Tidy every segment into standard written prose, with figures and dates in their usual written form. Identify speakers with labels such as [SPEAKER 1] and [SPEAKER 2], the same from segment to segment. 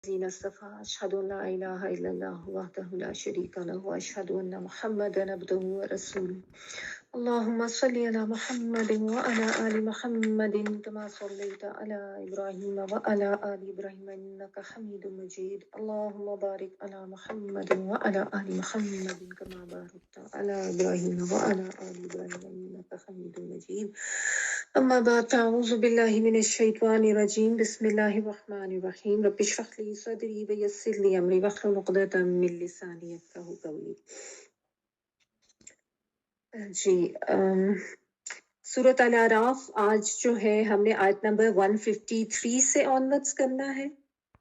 [SPEAKER 1] الذين اصطفى أشهد أن لا إله إلا الله وحده لا شريك له وأشهد أن محمدا عبده ورسوله اللهم صل على محمد وعلى آل محمد كما صليت على إبراهيم وعلى آل إبراهيم إنك حميد مجيد اللهم بارك على محمد وعلى آل محمد كما باركت على إبراهيم وعلى آل إبراهيم إنك حميد مجيد أما بعد أعوذ بالله من الشيطان الرجيم بسم الله الرحمن الرحيم رب اشرح لي صدري ويسر لي أمري واحلل عقدة من لساني يفقهوا قولي جی سورۃ الاعراف آج جو ہے ہم نے آیت نمبر 153 سے آنورڈس کرنا ہے،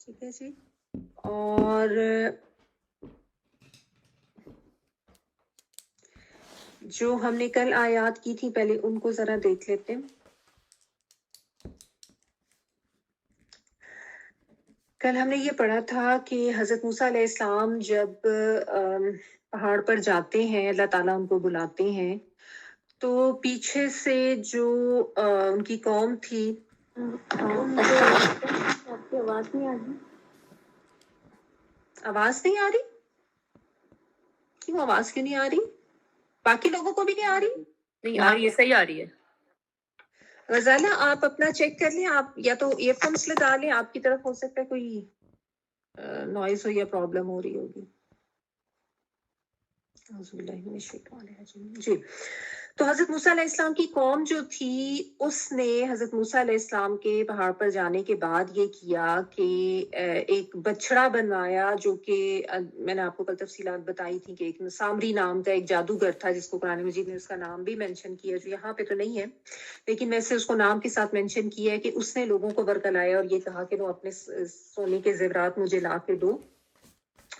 [SPEAKER 1] ٹھیک ہے جی، اور جو ہم نے کل آیات کی تھی پہلے ان کو ذرا دیکھ لیتے ہیں۔ کل ہم نے یہ پڑھا تھا کہ حضرت موسیٰ علیہ السلام جب پہاڑ پر جاتے ہیں، اللہ تعالیٰ ان کو بلاتے ہیں، تو پیچھے سے جو ان کی قوم تھی ان کو آپ کی آواز نہیں آ رہی؟ آواز نہیں آ رہی؟ کیوں آواز کیوں نہیں آ رہی؟ باقی لوگوں کو بھی نہیں آ رہی؟
[SPEAKER 2] نہیں آ رہی ہے، صحیح آ رہی ہے۔
[SPEAKER 1] غزالہ آپ اپنا چیک کر لیں، آپ یا تو ایئر فونس لگا لیں، آپ کی طرف ہو سکتا ہے کوئی نوائز ہو یا پرابلم ہو رہی ہوگی۔ اعوذ باللہ من الشیطان الرجیم۔ جی، تو حضرت موسیٰ علیہ السلام کی قوم جو تھی اس نے حضرت موسیٰ علیہ السلام کے پہاڑ پر جانے کے بعد یہ کیا کہ ایک بچڑا بنوایا، جو کہ میں نے آپ کو کل تفصیلات بتائی تھی کہ ایک سامری نام کا ایک جادوگر تھا جس کو قرآن مجید نے اس کا نام بھی مینشن کیا، جو یہاں پہ تو نہیں ہے لیکن ویسے اس کو نام کے ساتھ مینشن کیا ہے کہ اس نے لوگوں کو ورگلایا اور یہ کہا کہ وہ اپنے سونے کے زیورات مجھے لا کے دو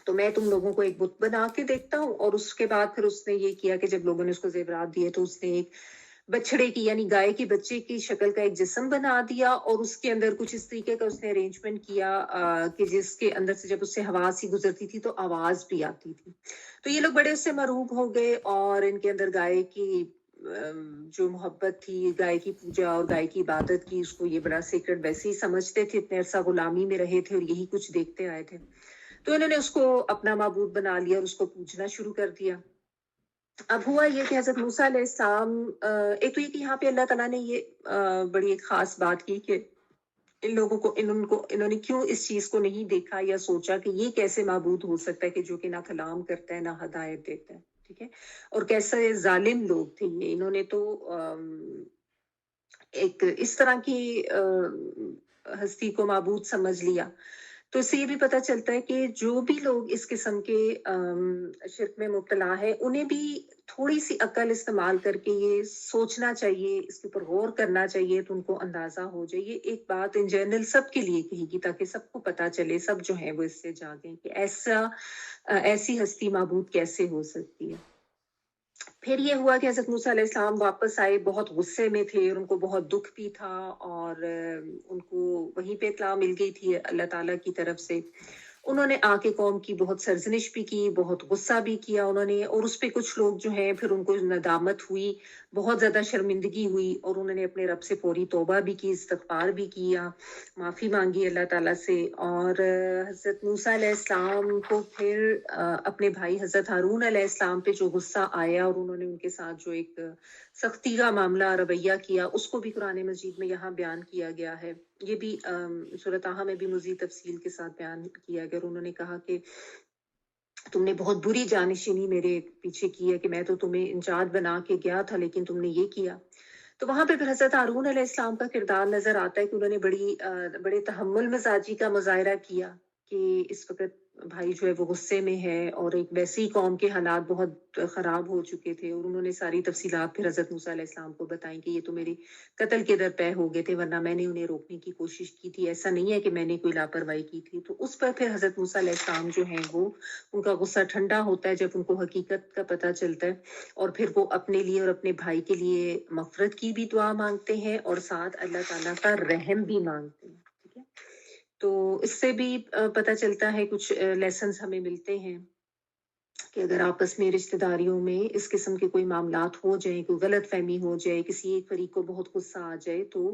[SPEAKER 1] تو میں تم لوگوں کو ایک بت بنا کے دیکھتا ہوں۔ اور اس کے بعد پھر اس نے یہ کیا کہ جب لوگوں نے اس کو زیورات دیے تو اس نے ایک بچڑے کی یعنی گائے کے بچے کی شکل کا ایک جسم بنا دیا اور اس کے اندر کچھ اس طریقے کا اس نے ارینجمنٹ کیا کہ جس کے اندر سے جب اس سے ہوا سی گزرتی تھی تو آواز بھی آتی تھی۔ تو یہ لوگ بڑے اس سے مرعوب ہو گئے اور ان کے اندر گائے کی جو محبت تھی، گائے کی پوجا اور گائے کی عبادت کی، اس کو یہ بڑا سیکرٹ ویسے ہی سمجھتے تھے، اتنے عرصہ غلامی میں رہے تھے اور یہی کچھ دیکھتے آئے تھے، تو انہوں نے اس کو اپنا معبود بنا لیا اور اس کو پوجنا شروع کر دیا۔ اب ہوا یہ کہ حضرت موسیٰ علیہ السلام ایک تو یہ کہ یہاں پہ اللہ تعالیٰ نے یہ بڑی ایک خاص بات کی کہ ان لوگوں کو انہوں نے کیوں اس چیز کو نہیں دیکھا یا سوچا کہ یہ کیسے معبود ہو سکتا ہے کہ جو کہ نہ کلام کرتا ہے نہ ہدایت دیتا ہے، ٹھیک ہے، اور کیسے ظالم لوگ تھے یہ، انہوں نے تو ایک اس طرح کی ہستی کو معبود سمجھ لیا۔ تو اس سے یہ بھی پتہ چلتا ہے کہ جو بھی لوگ اس قسم کے شرک میں مبتلا ہے انہیں بھی تھوڑی سی عقل استعمال کر کے یہ سوچنا چاہیے، اس کے اوپر غور کرنا چاہیے تو ان کو اندازہ ہو جائے۔ یہ ایک بات ان جنرل سب کے لیے کہی گی تاکہ سب کو پتہ چلے، سب جو ہیں وہ اس سے جاگیں کہ ایسی ہستی معبود کیسے ہو سکتی ہے۔ پھر یہ ہوا کہ حضرت موسیٰ علیہ السلام واپس آئے، بہت غصے میں تھے اور ان کو بہت دکھ بھی تھا اور ان کو وہیں پہ اطلاع مل گئی تھی اللہ تعالیٰ کی طرف سے۔ انہوں نے آ کے قوم کی بہت سرزنش بھی کی، بہت غصہ بھی کیا انہوں نے، اور اس پہ کچھ لوگ جو ہیں پھر ان کو ندامت ہوئی، بہت زیادہ شرمندگی ہوئی اور انہوں نے اپنے رب سے فوری توبہ بھی کی، استغفار بھی کیا، معافی مانگی اللہ تعالیٰ سے۔ اور حضرت موسیٰ علیہ السلام کو پھر اپنے بھائی حضرت ہارون علیہ السلام پہ جو غصہ آیا اور انہوں نے ان کے ساتھ جو ایک سختی کا معاملہ رویہ کیا، اس کو بھی قرآن مجید میں یہاں بیان کیا گیا ہے۔ یہ بھی سورۃ طٰہٰ میں بھی مزید تفصیل کے ساتھ بیان کیا گیا اور انہوں نے کہا کہ تم نے بہت بری جانشینی میرے پیچھے کی ہے کہ میں تو تمہیں انچارج بنا کے گیا تھا لیکن تم نے یہ کیا۔ تو وہاں پہ پھر حضرت ہارون علیہ السلام کا کردار نظر آتا ہے کہ انہوں نے بڑے تحمل مزاجی کا مظاہرہ کیا کہ اس وقت بھائی جو ہے وہ غصے میں ہے اور ایک ویسی قوم کے حالات بہت خراب ہو چکے تھے اور انہوں نے ساری تفصیلات پھر حضرت موسیٰ علیہ السلام کو بتائیں کہ یہ تو میرے قتل کے در پہ ہو گئے تھے ورنہ میں نے انہیں روکنے کی کوشش کی تھی، ایسا نہیں ہے کہ میں نے کوئی لاپرواہی کی تھی۔ تو اس پر پھر حضرت موسیٰ علیہ السلام جو ہیں وہ ان کا غصہ ٹھنڈا ہوتا ہے جب ان کو حقیقت کا پتہ چلتا ہے، اور پھر وہ اپنے لیے اور اپنے بھائی کے لیے مغفرت کی بھی دعا مانگتے ہیں اور ساتھ اللہ تعالیٰ کا رحم بھی مانگتے ہیں، ٹھیک ہے۔ تو اس سے بھی پتہ چلتا ہے، کچھ لیسنز ہمیں ملتے ہیں کہ اگر آپس میں رشتہ داریوں میں اس قسم کے کوئی معاملات ہو جائیں، کوئی غلط فہمی ہو جائے، کسی ایک فریق کو بہت غصہ آ جائے، تو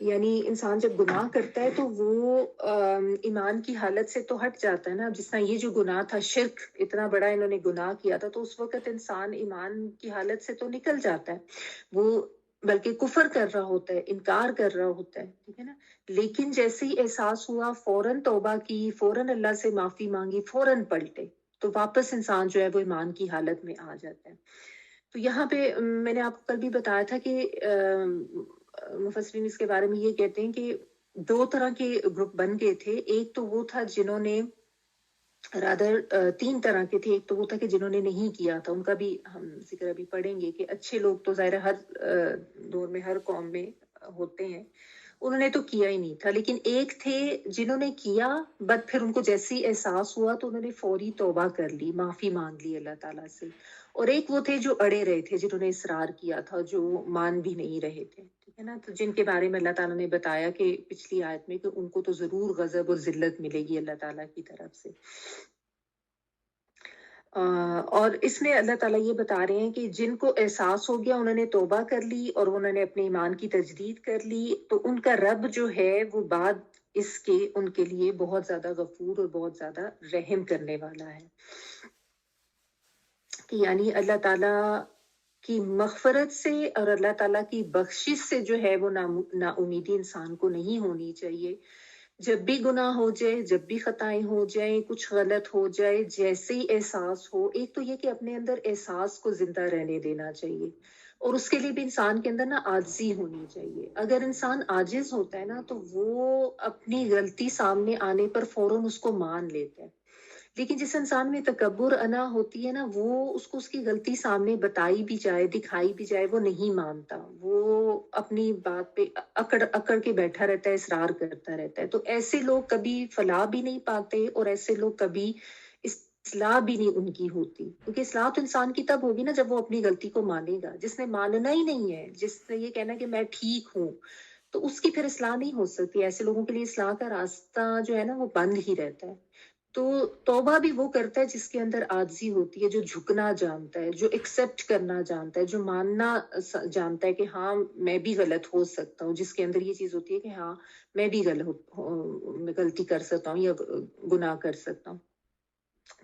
[SPEAKER 1] یعنی انسان جب گناہ کرتا ہے تو وہ ایمان کی حالت سے تو ہٹ جاتا ہے نا. جس طرح یہ جو گناہ تھا شرک، اتنا بڑا انہوں نے گناہ کیا تھا، تو اس وقت انسان ایمان کی حالت سے تو نکل جاتا ہے، وہ بلکہ کفر کر رہا ہوتا ہے، انکار کر رہا ہوتا ہے، ٹھیک ہے نا. لیکن جیسے ہی احساس ہوا فوراً توبہ کی، فوراً اللہ سے معافی مانگی، فوراً پلٹے، تو واپس انسان جو ہے وہ ایمان کی حالت میں آ جاتا ہے. تو یہاں پہ میں نے آپ کو کل بھی بتایا تھا کہ مفسرین اس کے بارے میں یہ کہتے ہیں کہ دو طرح کے گروپ بن گئے تھے. ایک تو وہ تھا جنہوں نے رادر تین طرح کے تھے. ایک تو وہ تھا کہ جنہوں نے نہیں کیا تھا، ان کا بھی ہم ذکر ابھی پڑھیں گے کہ اچھے لوگ تو ظاہر ہر دور میں ہر قوم میں ہوتے ہیں، انہوں نے تو کیا ہی نہیں تھا. لیکن ایک تھے جنہوں نے کیا، بٹ پھر ان کو جیسے ہی احساس ہوا تو انہوں نے فوری توبہ کر لی، معافی مانگ لی اللہ تعالیٰ سے. اور ایک وہ تھے جو اڑے رہے تھے، جنہوں نے اصرار کیا تھا، جو مان بھی نہیں رہے تھے، ٹھیک ہے نا. تو جن کے بارے میں اللہ تعالیٰ نے بتایا کہ پچھلی آیت میں کہ ان کو تو ضرور غضب اور ذلت ملے گی اللہ تعالیٰ کی طرف سے. اور اس میں اللہ تعالیٰ یہ بتا رہے ہیں کہ جن کو احساس ہو گیا، انہوں نے توبہ کر لی اور انہوں نے اپنے ایمان کی تجدید کر لی، تو ان کا رب جو ہے وہ بعد اس کے ان کے لیے بہت زیادہ غفور اور بہت زیادہ رحم کرنے والا ہے. کہ یعنی اللہ تعالیٰ کی مغفرت سے اور اللہ تعالیٰ کی بخشش سے جو ہے وہ نا امیدی انسان کو نہیں ہونی چاہیے. جب بھی گناہ ہو جائے، جب بھی خطائیں ہو جائیں، کچھ غلط ہو جائے، جیسے ہی احساس ہو، ایک تو یہ کہ اپنے اندر احساس کو زندہ رہنے دینا چاہیے، اور اس کے لیے بھی انسان کے اندر نا عاجزی ہونی چاہیے. اگر انسان عاجز ہوتا ہے نا تو وہ اپنی غلطی سامنے آنے پر فوراً اس کو مان لیتا ہے. لیکن جس انسان میں تکبر انا ہوتی ہے نا، وہ اس کو اس کی غلطی سامنے بتائی بھی جائے، دکھائی بھی جائے، وہ نہیں مانتا، وہ اپنی بات پہ اکڑ اکڑ کے بیٹھا رہتا ہے، اصرار کرتا رہتا ہے. تو ایسے لوگ کبھی فلاح بھی نہیں پاتے، اور ایسے لوگ کبھی اصلاح بھی نہیں ان کی ہوتی. کیونکہ اصلاح تو انسان کی تب ہوگی نا جب وہ اپنی غلطی کو مانے گا. جس نے ماننا ہی نہیں ہے، جس نے یہ کہنا کہ میں ٹھیک ہوں، تو اس کی پھر اصلاح نہیں ہو سکتی. ایسے لوگوں کے لیے اصلاح کا راستہ جو ہے نا وہ بند ہی رہتا ہے. تو توبہ بھی وہ کرتا ہے جس کے اندر عاجزی ہوتی ہے، جو جھکنا جانتا ہے، جو ایکسپٹ کرنا جانتا ہے، جو ماننا جانتا ہے کہ ہاں میں بھی غلط ہو سکتا ہوں، جس کے اندر یہ چیز ہوتی ہے کہ ہاں میں بھی غلطی کر سکتا ہوں یا گناہ کر سکتا ہوں.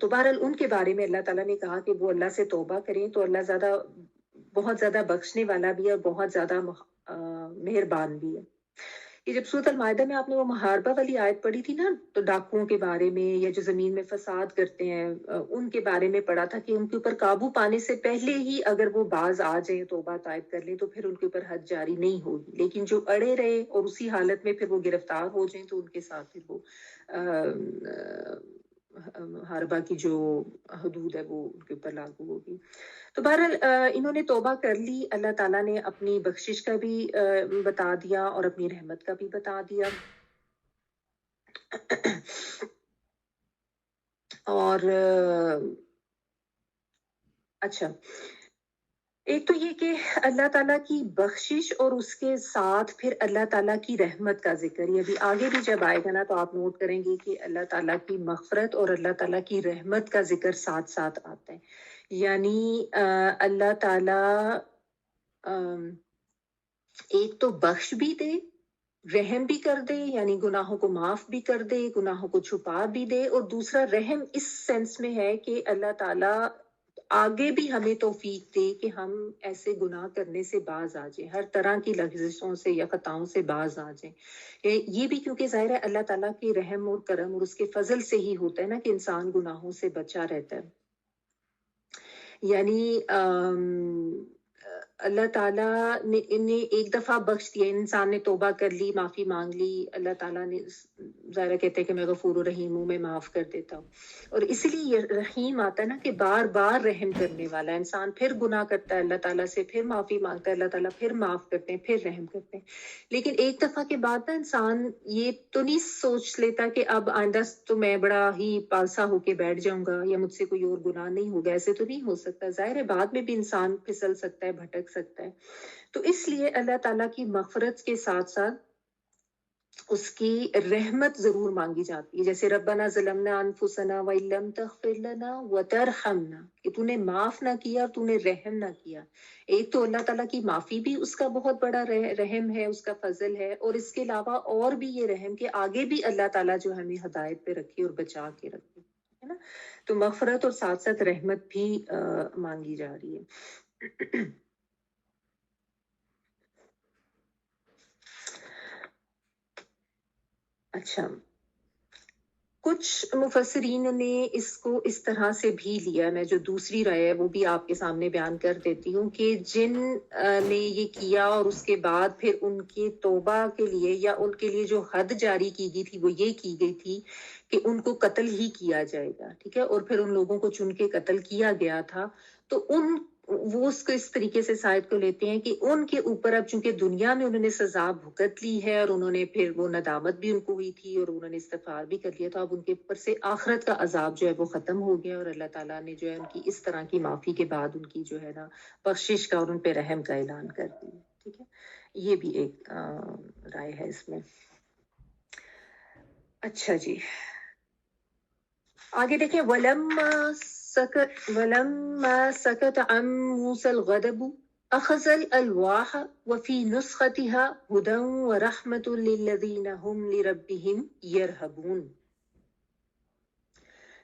[SPEAKER 1] تو بہرحال ان کے بارے میں اللہ تعالیٰ نے کہا کہ وہ اللہ سے توبہ کریں تو اللہ بہت زیادہ بخشنے والا بھی ہے، بہت زیادہ مہربان بھی ہے. یہ جب سورۃ المائدہ میں آپ نے وہ محاربہ والی آیت پڑھی تھی نا، تو ڈاکوؤں کے بارے میں یا جو زمین میں فساد کرتے ہیں ان کے بارے میں پڑھا تھا کہ ان کے اوپر قابو پانے سے پہلے ہی اگر وہ باز آ جائیں، توبہ طائب کر لیں، تو پھر ان کے اوپر حد جاری نہیں ہوگی. لیکن جو اڑے رہے اور اسی حالت میں پھر وہ گرفتار ہو جائیں تو ان کے ساتھ پھر وہ محاربہ کی جو حدود ہے وہ ان کے اوپر لاگو ہوگی. تو بہرحال انہوں نے توبہ کر لی. اللہ تعالیٰ نے اپنی بخشش کا بھی بتا دیا اور اپنی رحمت کا بھی بتا دیا. اور اچھا، ایک تو یہ کہ اللہ تعالیٰ کی بخشش اور اس کے ساتھ پھر اللہ تعالیٰ کی رحمت کا ذکر. یہ ابھی آگے بھی جب آئے گا نا تو آپ نوٹ کریں گے کہ اللہ تعالیٰ کی مغفرت اور اللہ تعالیٰ کی رحمت کا ذکر ساتھ ساتھ آتا ہے. یعنی اللہ تعالیٰ ایک تو بخش بھی دے، رحم بھی کر دے، یعنی گناہوں کو معاف بھی کر دے، گناہوں کو چھپا بھی دے. اور دوسرا رحم اس سینس میں ہے کہ اللہ تعالیٰ آگے بھی ہمیں توفیق دے کہ ہم ایسے گناہ کرنے سے باز آ جائیں، ہر طرح کی لغزشوں سے یا خطاؤں سے باز آ جائیں. یہ بھی کیونکہ ظاہر ہے اللہ تعالیٰ کے رحم اور کرم اور اس کے فضل سے ہی ہوتا ہے نا کہ انسان گناہوں سے بچا رہتا ہے. یعنی اللہ تعالیٰ نے ایک دفعہ بخش دیا، انسان نے توبہ کر لی، معافی مانگ لی، اللہ تعالیٰ نے ظاہر کہتے ہیں کہ میں غفور و رحیم ہوں، میں معاف کر دیتا ہوں. اور اسی لیے یہ رحیم آتا ہے نا کہ بار بار رحم کرنے والا. انسان پھر گناہ کرتا ہے اللہ تعالیٰ سے، پھر معافی مانگتا ہے اللہ تعالیٰ، پھر معاف کرتے ہیں، پھر رحم کرتے ہیں. لیکن ایک دفعہ کے بعد نا انسان یہ تو نہیں سوچ لیتا کہ اب آئندہ تو میں بڑا ہی پالسا ہو کے بیٹھ جاؤں گا یا مجھ سے کوئی اور گناہ نہیں ہوگا. ایسے تو نہیں ہو سکتا. ظاہر ہے بعد میں بھی انسان پھسل سکتا ہے، بھٹک سکتا ہے. تو اس لیے اللہ تعالیٰ کی مغفرت کے ساتھ ساتھ اس کی رحمت ضرور مانگی جاتی ہے، جیسے ربنا ظلمنا انفسنا وَإِن لَّمْ تَغْفِرْ لَنَا وَتَرْحَمْنَا، کہ تو نے معاف نہ کیا اور تو نے رحم نہ کیا۔ ایک تو اللہ تعالیٰ کی معافی بھی اس کا بہت بڑا رحم ہے، اس کا فضل ہے، اور اس کے علاوہ اور بھی یہ رحم کہ آگے بھی اللہ تعالیٰ جو ہمیں ہدایت پہ رکھے اور بچا کے رکھے، ہے نا؟ تو مغفرت اور ساتھ ساتھ رحمت بھی مانگی جا رہی ہے۔ اچھا، کچھ مفسرین نے اس کو اس طرح سے بھی لیا، میں جو دوسری رائے ہے وہ بھی آپ کے سامنے بیان کر دیتی ہوں، کہ جن نے یہ کیا اور اس کے بعد پھر ان کی توبہ کے لیے یا ان کے لیے جو حد جاری کی گئی تھی وہ یہ کی گئی تھی کہ ان کو قتل ہی کیا جائے گا، ٹھیک ہے، اور پھر ان لوگوں کو چن کے قتل کیا گیا تھا، تو وہ اس کو اس طریقے سے سائد کو لیتے ہیں کہ ان کے اوپر اب چونکہ دنیا میں انہوں نے سزا بھگت لی ہے اور انہوں نے پھر وہ ندامت بھی ان کو ہوئی تھی اور انہوں نے استغفار بھی کر لیا، تو اب ان کے اوپر سے آخرت کا عذاب جو ہے وہ ختم ہو گیا، اور اللہ تعالیٰ نے جو ہے ان کی اس طرح کی معافی کے بعد ان کی جو ہے نا بخشش کا اور ان پہ رحم کا اعلان کر دیا، ٹھیک ہے، یہ بھی ایک رائے ہے اس میں۔ اچھا جی، آگے دیکھیں، وَلَمَّا سَكَتَ عَن مُوسَى الْغَضَبُ أَخَذَ الْأَلْوَاحَ وَفِي نُسْخَتِهَا هُدًى وَرَحْمَةٌ لِّلَّذِينَ هُمْ لِرَبِّهِمْ يَرْهَبُونَ۔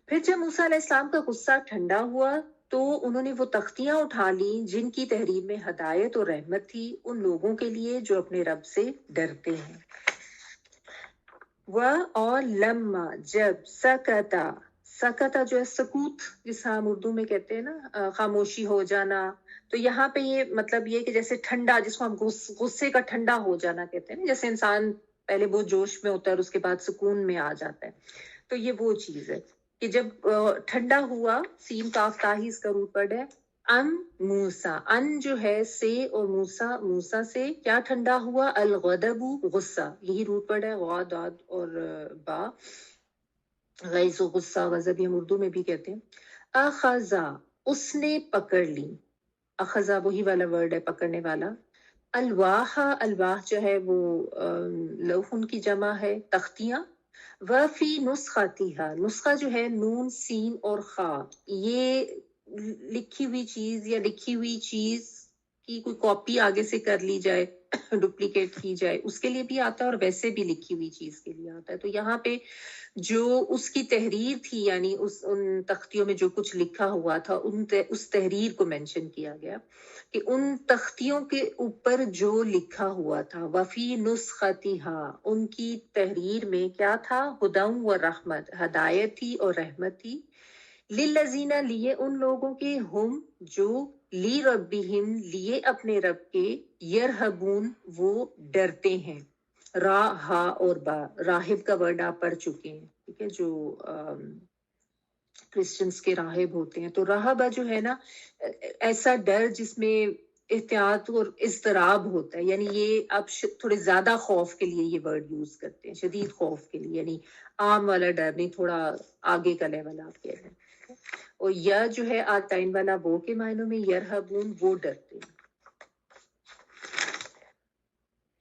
[SPEAKER 1] پھر جب موسیٰ علیہ السلام کا غصہ ٹھنڈا ہوا تو انہوں نے وہ تختیاں اٹھا لیں جن کی تحریر میں ہدایت اور رحمت تھی ان لوگوں کے لیے جو اپنے رب سے ڈرتے ہیں۔ اور لما جب سکتا جو ہے سکوت، جس ہم اردو میں کہتے ہیں نا خاموشی ہو جانا، تو یہاں پہ یہ مطلب یہ کہ جیسے ٹھنڈا، جس کو ہم غصے کا ٹھنڈا ہو جانا کہتے ہیں نا، جیسے انسان پہلے بہت جوش میں ہوتا ہے اور اس کے بعد سکون میں آ جاتا ہے، تو یہ وہ چیز ہے کہ جب ٹھنڈا ہوا، سین کاف تا ہی اس کا روٹ ورڈ ہے، ان موسیٰ، ان جو ہے سے اور موسیٰ سے کیا ٹھنڈا ہوا، الغضب غصہ، یہی روٹ ورڈ ہے، غا داد اور با، غیظ و غصہ غضب ہم اردو میں بھی کہتے ہیں۔ اخذا، اس نے پکڑ لی، اخذا وہی والا ورڈ ہے پکڑنے والا، الواح، الواح جو ہے وہ لوحن کی جمع ہے، تختیاں، وفی نسختیہا، نسخہ جو ہے نون سین اور خا، یہ لکھی ہوئی چیز یا لکھی ہوئی چیز کی کوئی کاپی آگے سے کر لی جائے، ڈپلیکیٹ کی جائے، اس کے لیے بھی آتا ہے اور ویسے بھی لکھی ہوئی چیز کے لیے آتا ہے۔ تو یہاں پہ جو اس کی تحریر تھی، یعنی ان تختیوں میں جو کچھ لکھا ہوا تھا اس تحریر کو مینشن کیا گیا کہ ان تختیوں کے اوپر جو لکھا ہوا تھا، وفی نسختہا، ان کی تحریر میں کیا تھا، ہدی و رحمت، ہدایت تھی اور رحمت تھی، للذین، لیے ان لوگوں کے، ہم جو، لی ربہم، لیے اپنے رب کے، یرہبون، وہ ڈرتے ہیں، را ہا اور با، راہب کا ورڈ آپ پڑھ چکے ہیں، ٹھیک ہے، جو کرسچنس کے راہب ہوتے ہیں، تو راہبہ جو ہے نا ایسا ڈر جس میں احتیاط اور اضطراب ہوتا ہے، یعنی یہ آپ تھوڑے زیادہ خوف کے لیے یہ ورڈ یوز کرتے ہیں، شدید خوف کے لیے، یعنی عام والا ڈر نہیں، تھوڑا آگے کا لیول آپ کہہ رہے ہیں۔ اور یا جو ہے آتائن والا وہ کے معنوں میں، یرہبون، وہ ڈرتے ہیں۔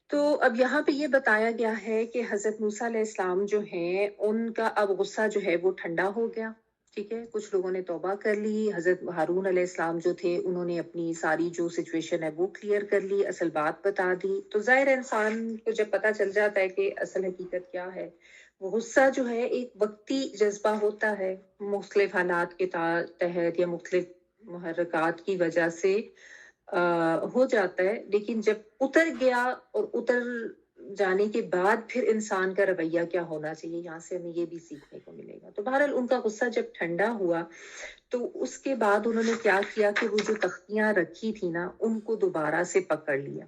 [SPEAKER 1] تو اب یہاں پہ یہ بتایا گیا ہے کہ حضرت موسیٰ علیہ السلام جو ہیں ان کا اب غصہ جو ہے وہ ٹھنڈا ہو گیا، ٹھیک ہے، کچھ لوگوں نے توبہ کر لی، حضرت ہارون علیہ السلام جو تھے انہوں نے اپنی ساری جو سچویشن ہے وہ کلیئر کر لی، اصل بات بتا دی، تو ظاہر انسان کو جب پتہ چل جاتا ہے کہ اصل حقیقت کیا ہے، وہ غصہ جو ہے ایک وقتی جذبہ ہوتا ہے، مختلف حالات کے تحت یا مختلف محرکات کی وجہ سے ہو جاتا ہے، لیکن جب اتر گیا اور اتر جانے کے بعد پھر انسان کا رویہ کیا ہونا چاہیے، یہاں سے ہمیں یہ بھی سیکھنے کو ملے گا۔ تو بہرحال ان کا غصہ جب ٹھنڈا ہوا تو اس کے بعد انہوں نے کیا کیا کہ وہ جو تختیاں رکھی تھی نا ان کو دوبارہ سے پکڑ لیا۔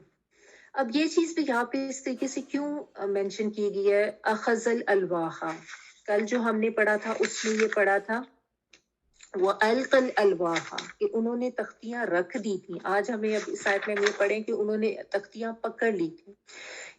[SPEAKER 1] اب یہ چیز بھی یہاں پہ اس طریقے سے کیوں مینشن کی گئی ہے، اخذ الالواح، کل جو ہم نے پڑھا تھا اس میں یہ پڑھا تھا وَأَلْقَ الْأَلْوَاحَ، کہ انہوں نے تختیاں رکھ دی تھیں، آج ہمیں اب اس آیت میں یہ پڑھیں کہ انہوں نے تختیاں پکڑ لی تھیں۔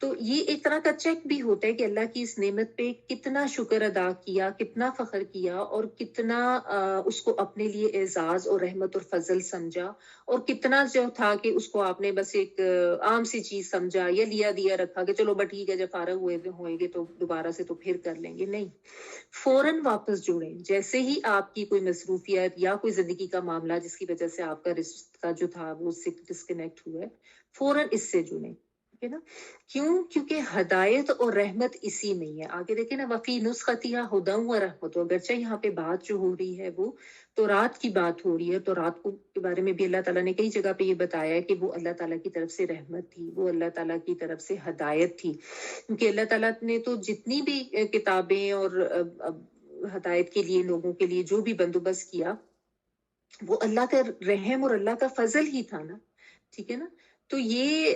[SPEAKER 1] تو یہ ایک طرح کا چیک بھی ہوتا ہے کہ اللہ کی اس نعمت پہ کتنا شکر ادا کیا، کتنا فخر کیا، اور کتنا اس کو اپنے لیے اعزاز اور رحمت اور فضل سمجھا، اور کتنا جو تھا کہ اس کو آپ نے بس ایک عام سی چیز سمجھا یا لیا دیا رکھا کہ چلو ٹھیک ہے، جب فارغ ہوئیں گے تو دوبارہ سے تو پھر کر لیں گے. نہیں، فوراً واپس جڑیں. جیسے ہی آپ کی کوئی مصروفیت یا کوئی زندگی کا معاملہ جس کی وجہ سے آپ کا رشتہ جو تھا وہ اس سے ڈسکنیکٹ ہوا ہے، فوراً اس سے جڑیں. ٹھیک ہے نا؟ کیونکہ ہدایت اور رحمت اسی میں ہی ہے. آگے دیکھیں نا، وفی نسختیہ ہدی و رحمت. اگرچہ یہاں پہ بات جو ہو رہی ہے وہ تو رات کی بات ہو رہی ہے، تو رات کو کے بارے میں بھی اللہ تعالیٰ نے کئی جگہ پہ یہ بتایا ہے کہ وہ اللہ تعالیٰ کی طرف سے رحمت تھی، وہ اللہ تعالیٰ کی طرف سے ہدایت تھی. کیونکہ اللہ تعالیٰ نے تو جتنی بھی کتابیں اور ہدایت کے لیے لوگوں کے لیے جو بھی بندوبست کیا وہ اللہ کا رحم اور اللہ کا فضل ہی تھا نا. ٹھیک ہے نا؟ تو یہ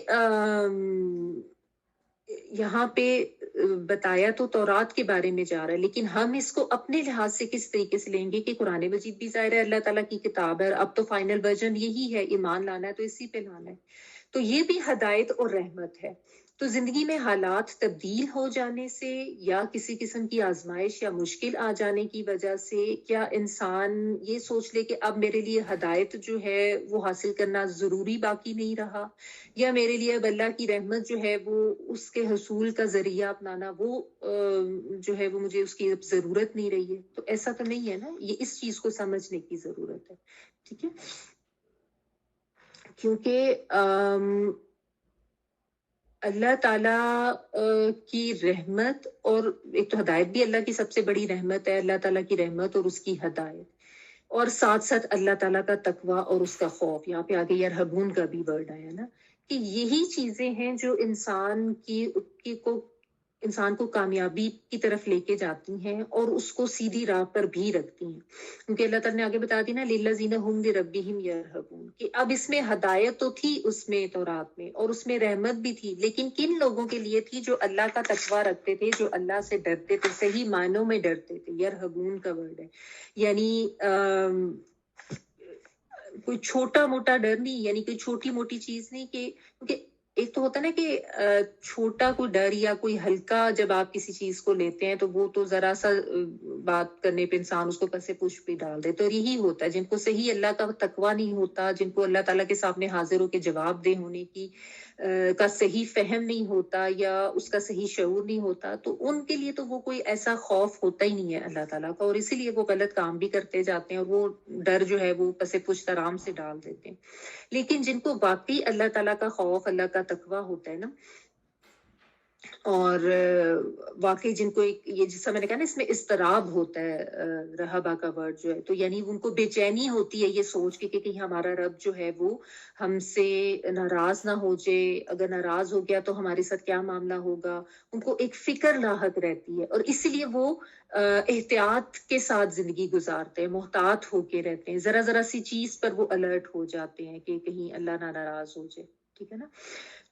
[SPEAKER 1] یہاں پہ بتایا تو تورات کے بارے میں جا رہا ہے، لیکن ہم اس کو اپنے لحاظ سے کس طریقے سے لیں گے کہ قرآن مجید بھی ظاہر ہے اللہ تعالیٰ کی کتاب ہے، اب تو فائنل ورژن یہی ہے، ایمان لانا ہے تو اسی پہ لانا ہے. تو یہ بھی ہدایت اور رحمت ہے. تو زندگی میں حالات تبدیل ہو جانے سے یا کسی قسم کی آزمائش یا مشکل آ جانے کی وجہ سے کیا انسان یہ سوچ لے کہ اب میرے لیے ہدایت جو ہے وہ حاصل کرنا ضروری باقی نہیں رہا، یا میرے لیے اب اللہ کی رحمت جو ہے وہ اس کے حصول کا ذریعہ اپنانا وہ جو ہے وہ مجھے اس کی اب ضرورت نہیں رہی ہے. تو ایسا تو نہیں ہے نا، یہ اس چیز کو سمجھنے کی ضرورت ہے. ٹھیک ہے؟ کیونکہ اللہ تعالیٰ کی رحمت، اور ایک تو ہدایت بھی اللہ کی سب سے بڑی رحمت ہے، اللہ تعالیٰ کی رحمت اور اس کی ہدایت، اور ساتھ ساتھ اللہ تعالیٰ کا تقوی اور اس کا خوف. یہاں پہ آگے یرہبون کا بھی ورڈ آیا نا، کہ یہی چیزیں ہیں جو انسان کو کامیابی کی طرف لے کے جاتی ہیں اور اس کو سیدھی راہ پر بھی رکھتی ہیں. کیونکہ اللہ تعالیٰ نے آگے بتا دی نا، لِلَّذِينَ هُمْ لِرَبِّهِمْ يَرْهَبُونَ، کہ اب اس میں ہدایت تو تھی اس میں تورات میں، اور اس میں رحمت بھی تھی، لیکن کن لوگوں کے لیے تھی؟ جو اللہ کا تقوی رکھتے تھے، جو اللہ سے ڈرتے تھے، صحیح معنوں میں ڈرتے تھے. یرہبون کا ورڈ ہے، یعنی کوئی چھوٹا موٹا ڈر نہیں، یعنی کوئی چھوٹی موٹی چیز نہیں. کیونکہ ایک تو ہوتا نا کہ چھوٹا کوئی ڈر یا کوئی ہلکا جب آپ کسی چیز کو لیتے ہیں تو وہ تو ذرا سا بات کرنے پہ انسان اس کو کسے پوچھ پہ ڈال دے. تو یہی ہوتا ہے جن کو صحیح اللہ کا تقوی نہیں ہوتا، جن کو اللہ تعالیٰ کے سامنے حاضر ہو کے جواب دہ ہونے کی کا صحیح فہم نہیں ہوتا یا اس کا صحیح شعور نہیں ہوتا، تو ان کے لیے تو وہ کوئی ایسا خوف ہوتا ہی نہیں ہے اللہ تعالیٰ کا، اور اسی لیے وہ غلط کام بھی کرتے جاتے ہیں اور وہ ڈر جو ہے وہ پسے پشت آرام سے ڈال دیتے ہیں. لیکن جن کو واقعی اللہ تعالیٰ کا خوف، اللہ کا تقوی ہوتا ہے نا، اور واقعی جن کو یہ جیسا میں نے کہا نا اس میں اضطراب ہوتا ہے، رہبا کا ورڈ جو ہے، تو یعنی ان کو بے چینی ہوتی ہے یہ سوچ کے کہ کہیں ہمارا رب جو ہے وہ ہم سے ناراض نہ ہو جائے، اگر ناراض ہو گیا تو ہمارے ساتھ کیا معاملہ ہوگا. ان کو ایک فکر لاحق رہتی ہے، اور اسی لیے وہ احتیاط کے ساتھ زندگی گزارتے ہیں، محتاط ہو کے رہتے ہیں، ذرا ذرا سی چیز پر وہ الرٹ ہو جاتے ہیں کہ کہیں اللہ نہ ناراض ہو جائے. ٹھیک ہے نا؟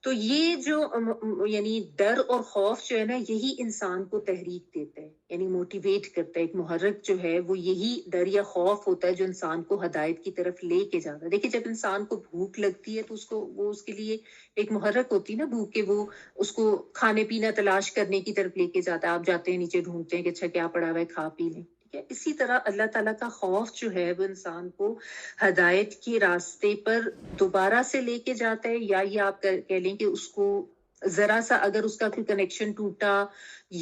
[SPEAKER 1] تو یہ جو یعنی ڈر اور خوف جو ہے نا، یہی انسان کو تحریک دیتا ہے، یعنی موٹیویٹ کرتا ہے. ایک محرک جو ہے وہ یہی ڈر یا خوف ہوتا ہے جو انسان کو ہدایت کی طرف لے کے جاتا ہے. دیکھیں جب انسان کو بھوک لگتی ہے تو وہ اس کے لیے ایک محرک ہوتی ہے نا بھوک، کے وہ اس کو کھانے پینا تلاش کرنے کی طرف لے کے جاتا ہے. آپ جاتے ہیں نیچے ڈھونڈتے ہیں کہ اچھا کیا پڑا ہوا ہے، کھا پی لیں. ٹھیک ہے؟ اسی طرح اللہ تعالیٰ کا خوف جو ہے وہ انسان کو ہدایت کے راستے پر دوبارہ سے لے کے جاتا ہے، یا یہ آپ کہہ لیں کہ اس کو ذرا سا اگر اس کا کوئی کنیکشن ٹوٹا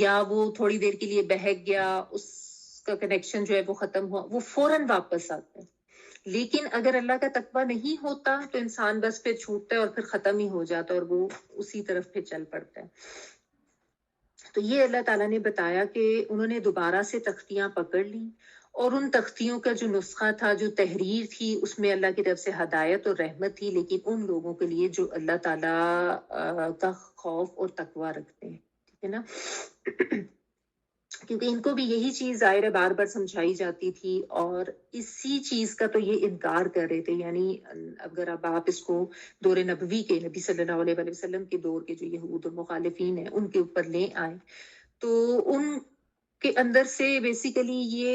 [SPEAKER 1] یا وہ تھوڑی دیر کے لیے بہک گیا، اس کا کنیکشن جو ہے وہ ختم ہوا، وہ فوراً واپس آتا ہے. لیکن اگر اللہ کا تقوی نہیں ہوتا تو انسان بس پھر چھوٹتا ہے اور پھر ختم ہی ہو جاتا ہے اور وہ اسی طرف پھر چل پڑتا ہے. تو یہ اللہ تعالیٰ نے بتایا کہ انہوں نے دوبارہ سے تختیاں پکڑ لی، اور ان تختیوں کا جو نسخہ تھا، جو تحریر تھی، اس میں اللہ کی طرف سے ہدایت اور رحمت تھی، لیکن ان لوگوں کے لیے جو اللہ تعالیٰ کا خوف اور تقوی رکھتے ہیں. ٹھیک ہے نا؟ کیونکہ ان کو بھی یہی چیز ظاہر ہے بار بار سمجھائی جاتی تھی، اور اسی چیز کا تو یہ انکار کر رہے تھے. یعنی اگر اب آپ اس کو دور نبوی کے، نبی صلی اللہ علیہ وسلم کے دور کے جو یہود اور مخالفین ہیں ان کے اوپر لے آئیں، تو ان کے اندر سے بیسیکلی یہ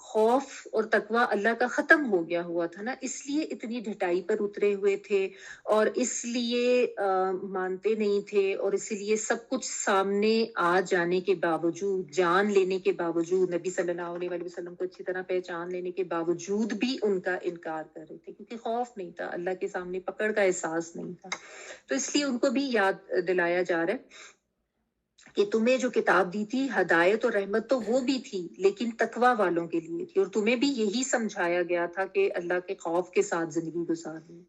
[SPEAKER 1] خوف اور تقوی اللہ کا ختم ہو گیا ہوا تھا نا، اس لیے اتنی ڈھٹائی پر اترے ہوئے تھے، اور اس لیے مانتے نہیں تھے، اور اسی لیے سب کچھ سامنے آ جانے کے باوجود، جان لینے کے باوجود، نبی صلی اللہ علیہ وسلم کو اچھی طرح پہچان لینے کے باوجود بھی ان کا انکار کر رہے تھے، کیونکہ خوف نہیں تھا، اللہ کے سامنے پکڑ کا احساس نہیں تھا. تو اس لیے ان کو بھی یاد دلایا جا رہا ہے کہ تمہیں جو کتاب دی تھی ہدایت اور رحمت تو وہ بھی تھی، لیکن تقوی والوں کے لیے تھی، اور تمہیں بھی یہی سمجھایا گیا تھا کہ اللہ کے خوف کے ساتھ زندگی گزارنی.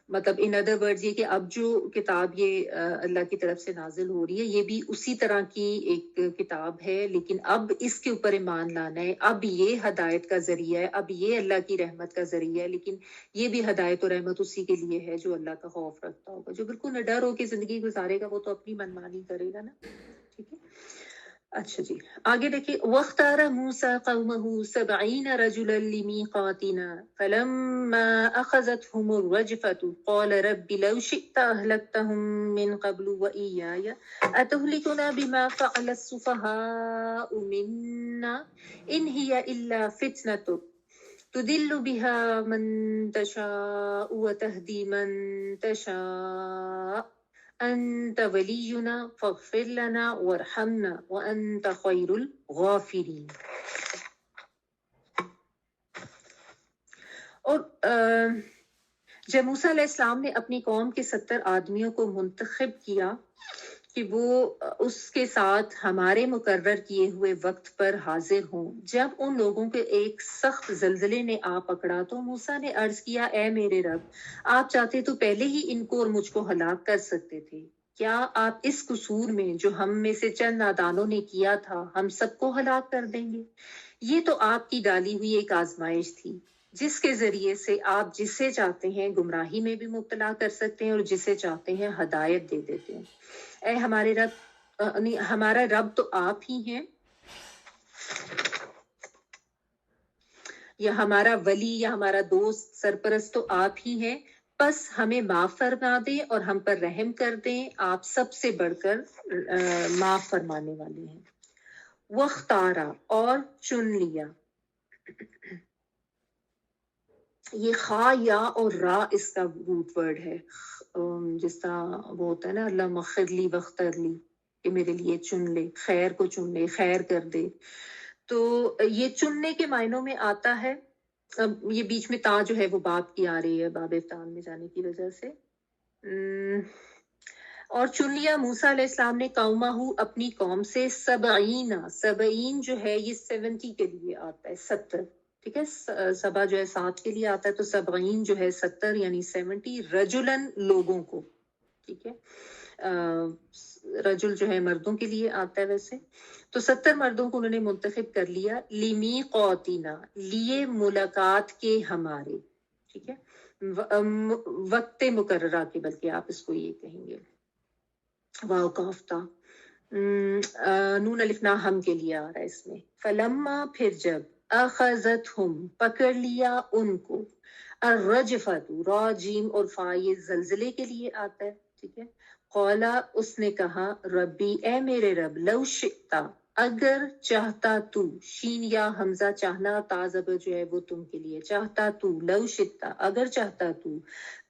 [SPEAKER 1] مطلب ان ادر ورڈز یہ کہ اب جو کتاب یہ اللہ کی طرف سے نازل ہو رہی ہے، یہ بھی اسی طرح کی ایک کتاب ہے، لیکن اب اس کے اوپر ایمان لانا ہے، اب یہ ہدایت کا ذریعہ ہے، اب یہ اللہ کی رحمت کا ذریعہ ہے، لیکن یہ بھی ہدایت اور رحمت اسی کے لیے ہے جو اللہ کا خوف رکھتا ہوگا. جو بالکل نڈر ہو کے زندگی گزارے گا وہ تو اپنی منمانی کرے گا نا. ٹھیک ہے. اچھا جی آگے دیکھیے. وَاخْتَارَ مُوسَىٰ قَوْمَهُ 70 رَجُلًا لِمِيقَاتِنَا فَلَمَّا أَخَذَتْهُمُ الرَّجْفَةُ قَالَ رَبِّ لَوْ شِئْتَ أَهْلَكْتَهُم مِّن قَبْلُ وَإِيَّايَ أَتُهْلِكُنَا بِمَا فَعَلَ السُّفَهَاءُ مِنَّا إِنْ هِيَ إِلَّا فِتْنَتُكَ تُضِلُّ بِهَا مَن تَشَاءُ وَتَهْدِي مَن تَشَاءُ انت ولینا فاغفر لنا وارحمنا وانت خیر الغافرین. اور جب موسیٰ علیہ السلام نے اپنی قوم کے 70 آدمیوں کو منتخب کیا کہ وہ اس کے ساتھ ہمارے مقرر کیے ہوئے وقت پر حاضر ہوں، جب ان لوگوں کے ایک سخت زلزلے نے آ پکڑا تو موسیٰ نے عرض کیا، اے میرے رب، آپ چاہتے تو پہلے ہی ان کو اور مجھ کو ہلاک کر سکتے تھے. کیا آپ اس قصور میں جو ہم میں سے چند نادانوں نے کیا تھا ہم سب کو ہلاک کر دیں گے؟ یہ تو آپ کی ڈالی ہوئی ایک آزمائش تھی، جس کے ذریعے سے آپ جسے چاہتے ہیں گمراہی میں بھی مبتلا کر سکتے ہیں اور جسے چاہتے ہیں ہدایت دے دیتے ہیں. اے ہمارے رب، ہمارا رب تو آپ ہی ہیں، یا ہمارا ولی یا ہمارا دوست سرپرست تو آپ ہی ہیں، بس ہمیں معاف فرما دیں اور ہم پر رحم کر دیں، آپ سب سے بڑھ کر معاف فرمانے والے ہیں. وختارا اور چن لیا. یہ خا یا اور را اس کا روٹ ورڈ ہے، جس طرح وہ ہوتا ہے نا اللہ مغفر لی وختر لی، کہ میرے لیے چن لے، خیر کو چن لے، خیر کر دے. تو یہ چننے کے معنوں میں آتا ہے. اب یہ بیچ میں تا جو ہے وہ باپ کی آ رہی ہے، باب افتان میں جانے کی وجہ سے. اور چن لیا موسیٰ علیہ السلام نے قومہ اپنی قوم سے 70 جو ہے یہ 70 کے لیے آتا ہے، 70. ٹھیک ہے. سبا جو ہے 7 کے لیے آتا ہے، تو 70 جو ہے 70 یعنی 70 رجلن لوگوں کو. ٹھیک ہے. رجل جو ہے مردوں کے لیے آتا ہے ویسے. تو 70 مردوں کو انہوں نے منتخب کر لیا، لیمیقاتنا لیے ملاقات کے ہمارے. ٹھیک ہے. وقت مقررہ کے، بلکہ آپ اس کو یہ کہیں گے واو کافتا. نون الف نا ہم کے لیے آ رہا ہے اس میں. فلما پھر جب، اخذتہم پکڑ لیا ان کو، الرجفت را جیم اور فا یہ زلزلے کے لیے آتا ہے. ٹھیک ہے. قولا اس نے کہا، ربی اے میرے رب، لو شئتا اگر چاہتا تو، شین یا حمزہ چاہنا تا زبر جو ہے وہ تم کے لیے، چاہتا تو، لو شئتا اگر چاہتا تو،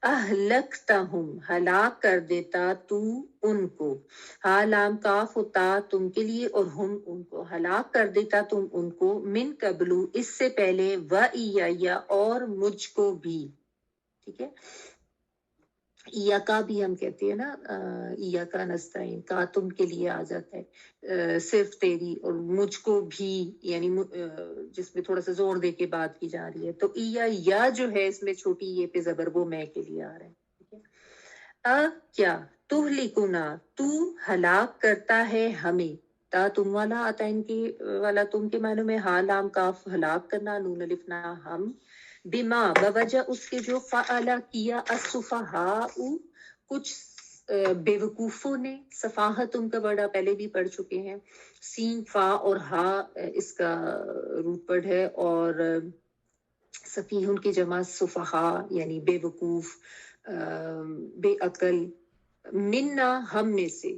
[SPEAKER 1] اہلکتہم ہلاک کر دیتا تو ان کو، ہا لام کاف ہوتا تم کے لیے اور ہم ان کو، ہلاک کر دیتا تم ان کو، من قبلو اس سے پہلے، و اییا اور مجھ کو بھی. ٹھیک ہے. ایا کا بھی ہم کہتے ہیں نا، ایا کا نستعین، کا تم کے لیے آ جاتا ہے، صرف تیری، اور مجھ کو بھی یعنی جس میں تھوڑا سا زور دے کے بات کی جا رہی ہے. تو ایا یا جو ہے اس میں چھوٹی یہ پہ زبر وہ میں کے لیے آ رہا ہے. ٹھیک ہے. کیا تہلکنا تو ہلاک کرتا ہے ہمیں، تا تم والا آتا ہے ان کی والا تم کے معنوں میں، ہا لام کاف ہلاک کرنا، نون الف نا ہم، بما بوجہ اس کے جو فعلا کیا، السفہاء کچھ بے وقوفوں نے. صفاحت ان کا بڑا پہلے بھی پڑھ چکے ہیں. سین فا اور ہا اس کا روٹ ورڈ ہے، اور سفیہن کی جمع صفہاء یعنی بے وقوف، بے عقل. منا ہم میں سے،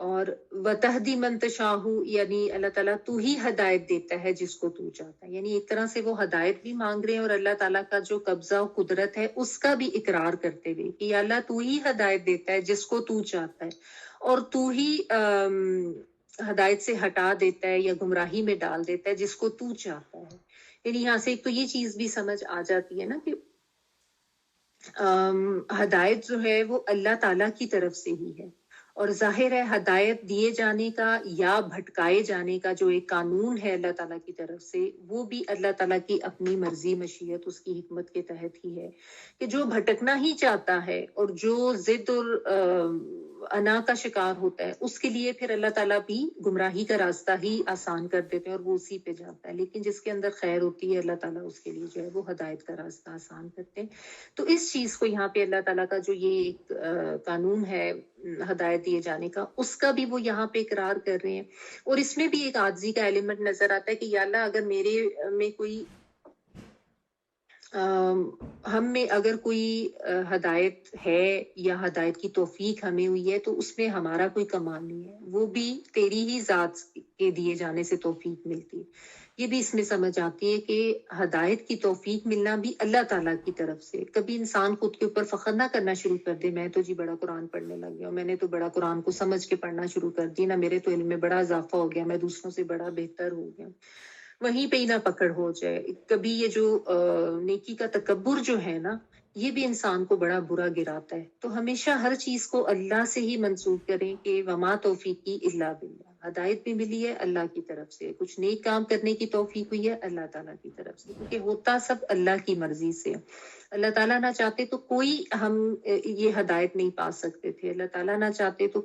[SPEAKER 1] اور وتہدی من تشاء، یعنی اللہ تعالیٰ تو ہی ہدایت دیتا ہے جس کو تو چاہتا ہے، یعنی ایک طرح سے وہ ہدایت بھی مانگ رہے ہیں اور اللہ تعالیٰ کا جو قبضہ و قدرت ہے اس کا بھی اقرار کرتے ہوئے کہ یا اللہ تو ہی ہدایت دیتا ہے جس کو تو چاہتا ہے، اور تو ہی ہدایت سے ہٹا دیتا ہے یا گمراہی میں ڈال دیتا ہے جس کو تو چاہتا ہے۔ یعنی یہاں سے ایک تو یہ چیز بھی سمجھ آ جاتی ہے نا کہ ہدایت جو ہے وہ اللہ تعالیٰ کی طرف سے ہی ہے، اور ظاہر ہے ہدایت دیے جانے کا یا بھٹکائے جانے کا جو ایک قانون ہے اللہ تعالیٰ کی طرف سے، وہ بھی اللہ تعالیٰ کی اپنی مرضی مشیت اس کی حکمت کے تحت ہی ہے کہ جو بھٹکنا ہی چاہتا ہے اور جو ضد اور انا کا شکار ہوتا ہے اس کے لیے پھر اللہ تعالیٰ بھی گمراہی کا راستہ ہی آسان کر دیتے ہیں اور وہ اسی پہ جاتا ہے، لیکن جس کے اندر خیر ہوتی ہے اللہ تعالیٰ اس کے لیے جو ہے وہ ہدایت کا راستہ آسان کرتے ہیں۔ تو اس چیز کو یہاں پہ اللہ تعالیٰ کا جو یہ ایک قانون ہے ہدایت دیے جانے کا، اس کا بھی وہ یہاں پہ اقرار کر رہے ہیں، اور اس میں بھی ایک عاجزی کا ایلیمنٹ نظر آتا ہے کہ یا اللہ اگر میرے میں کوئی ہم میں اگر کوئی ہدایت ہے یا ہدایت کی توفیق ہمیں ہوئی ہے تو اس میں ہمارا کوئی کمال نہیں ہے، وہ بھی تیری ہی ذات کے دیے جانے سے توفیق ملتی ہے۔ یہ بھی اس میں سمجھ آتی ہے کہ ہدایت کی توفیق ملنا بھی اللہ تعالیٰ کی طرف سے۔ کبھی انسان خود کے اوپر فخر نہ کرنا شروع کر دے، میں تو جی بڑا قرآن پڑھنے لگ گیا، میں نے تو بڑا قرآن کو سمجھ کے پڑھنا شروع کر دی نا، میرے تو علم میں بڑا اضافہ ہو گیا، میں دوسروں سے بڑا بہتر ہو گیا، وہیں پہ ہی نہ پکڑ ہو جائے۔ کبھی یہ جو نیکی کا تکبر جو ہے نا، یہ بھی انسان کو بڑا برا گراتا ہے۔ تو ہمیشہ ہر چیز کو اللہ سے ہی منسوب کریں کہ وما توفیقی الا باللہ، ہدایت بھی ملی ہے اللہ کی طرف سے، کچھ نیک کام کرنے کی توفیق ہوئی ہے اللہ تعالیٰ کی طرف سے، کیونکہ ہوتا سب اللہ کی مرضی سے۔ اللہ تعالیٰ نہ چاہتے تو کوئی ہم یہ ہدایت نہیں پا سکتے تھے، اللہ تعالیٰ نہ چاہتے تو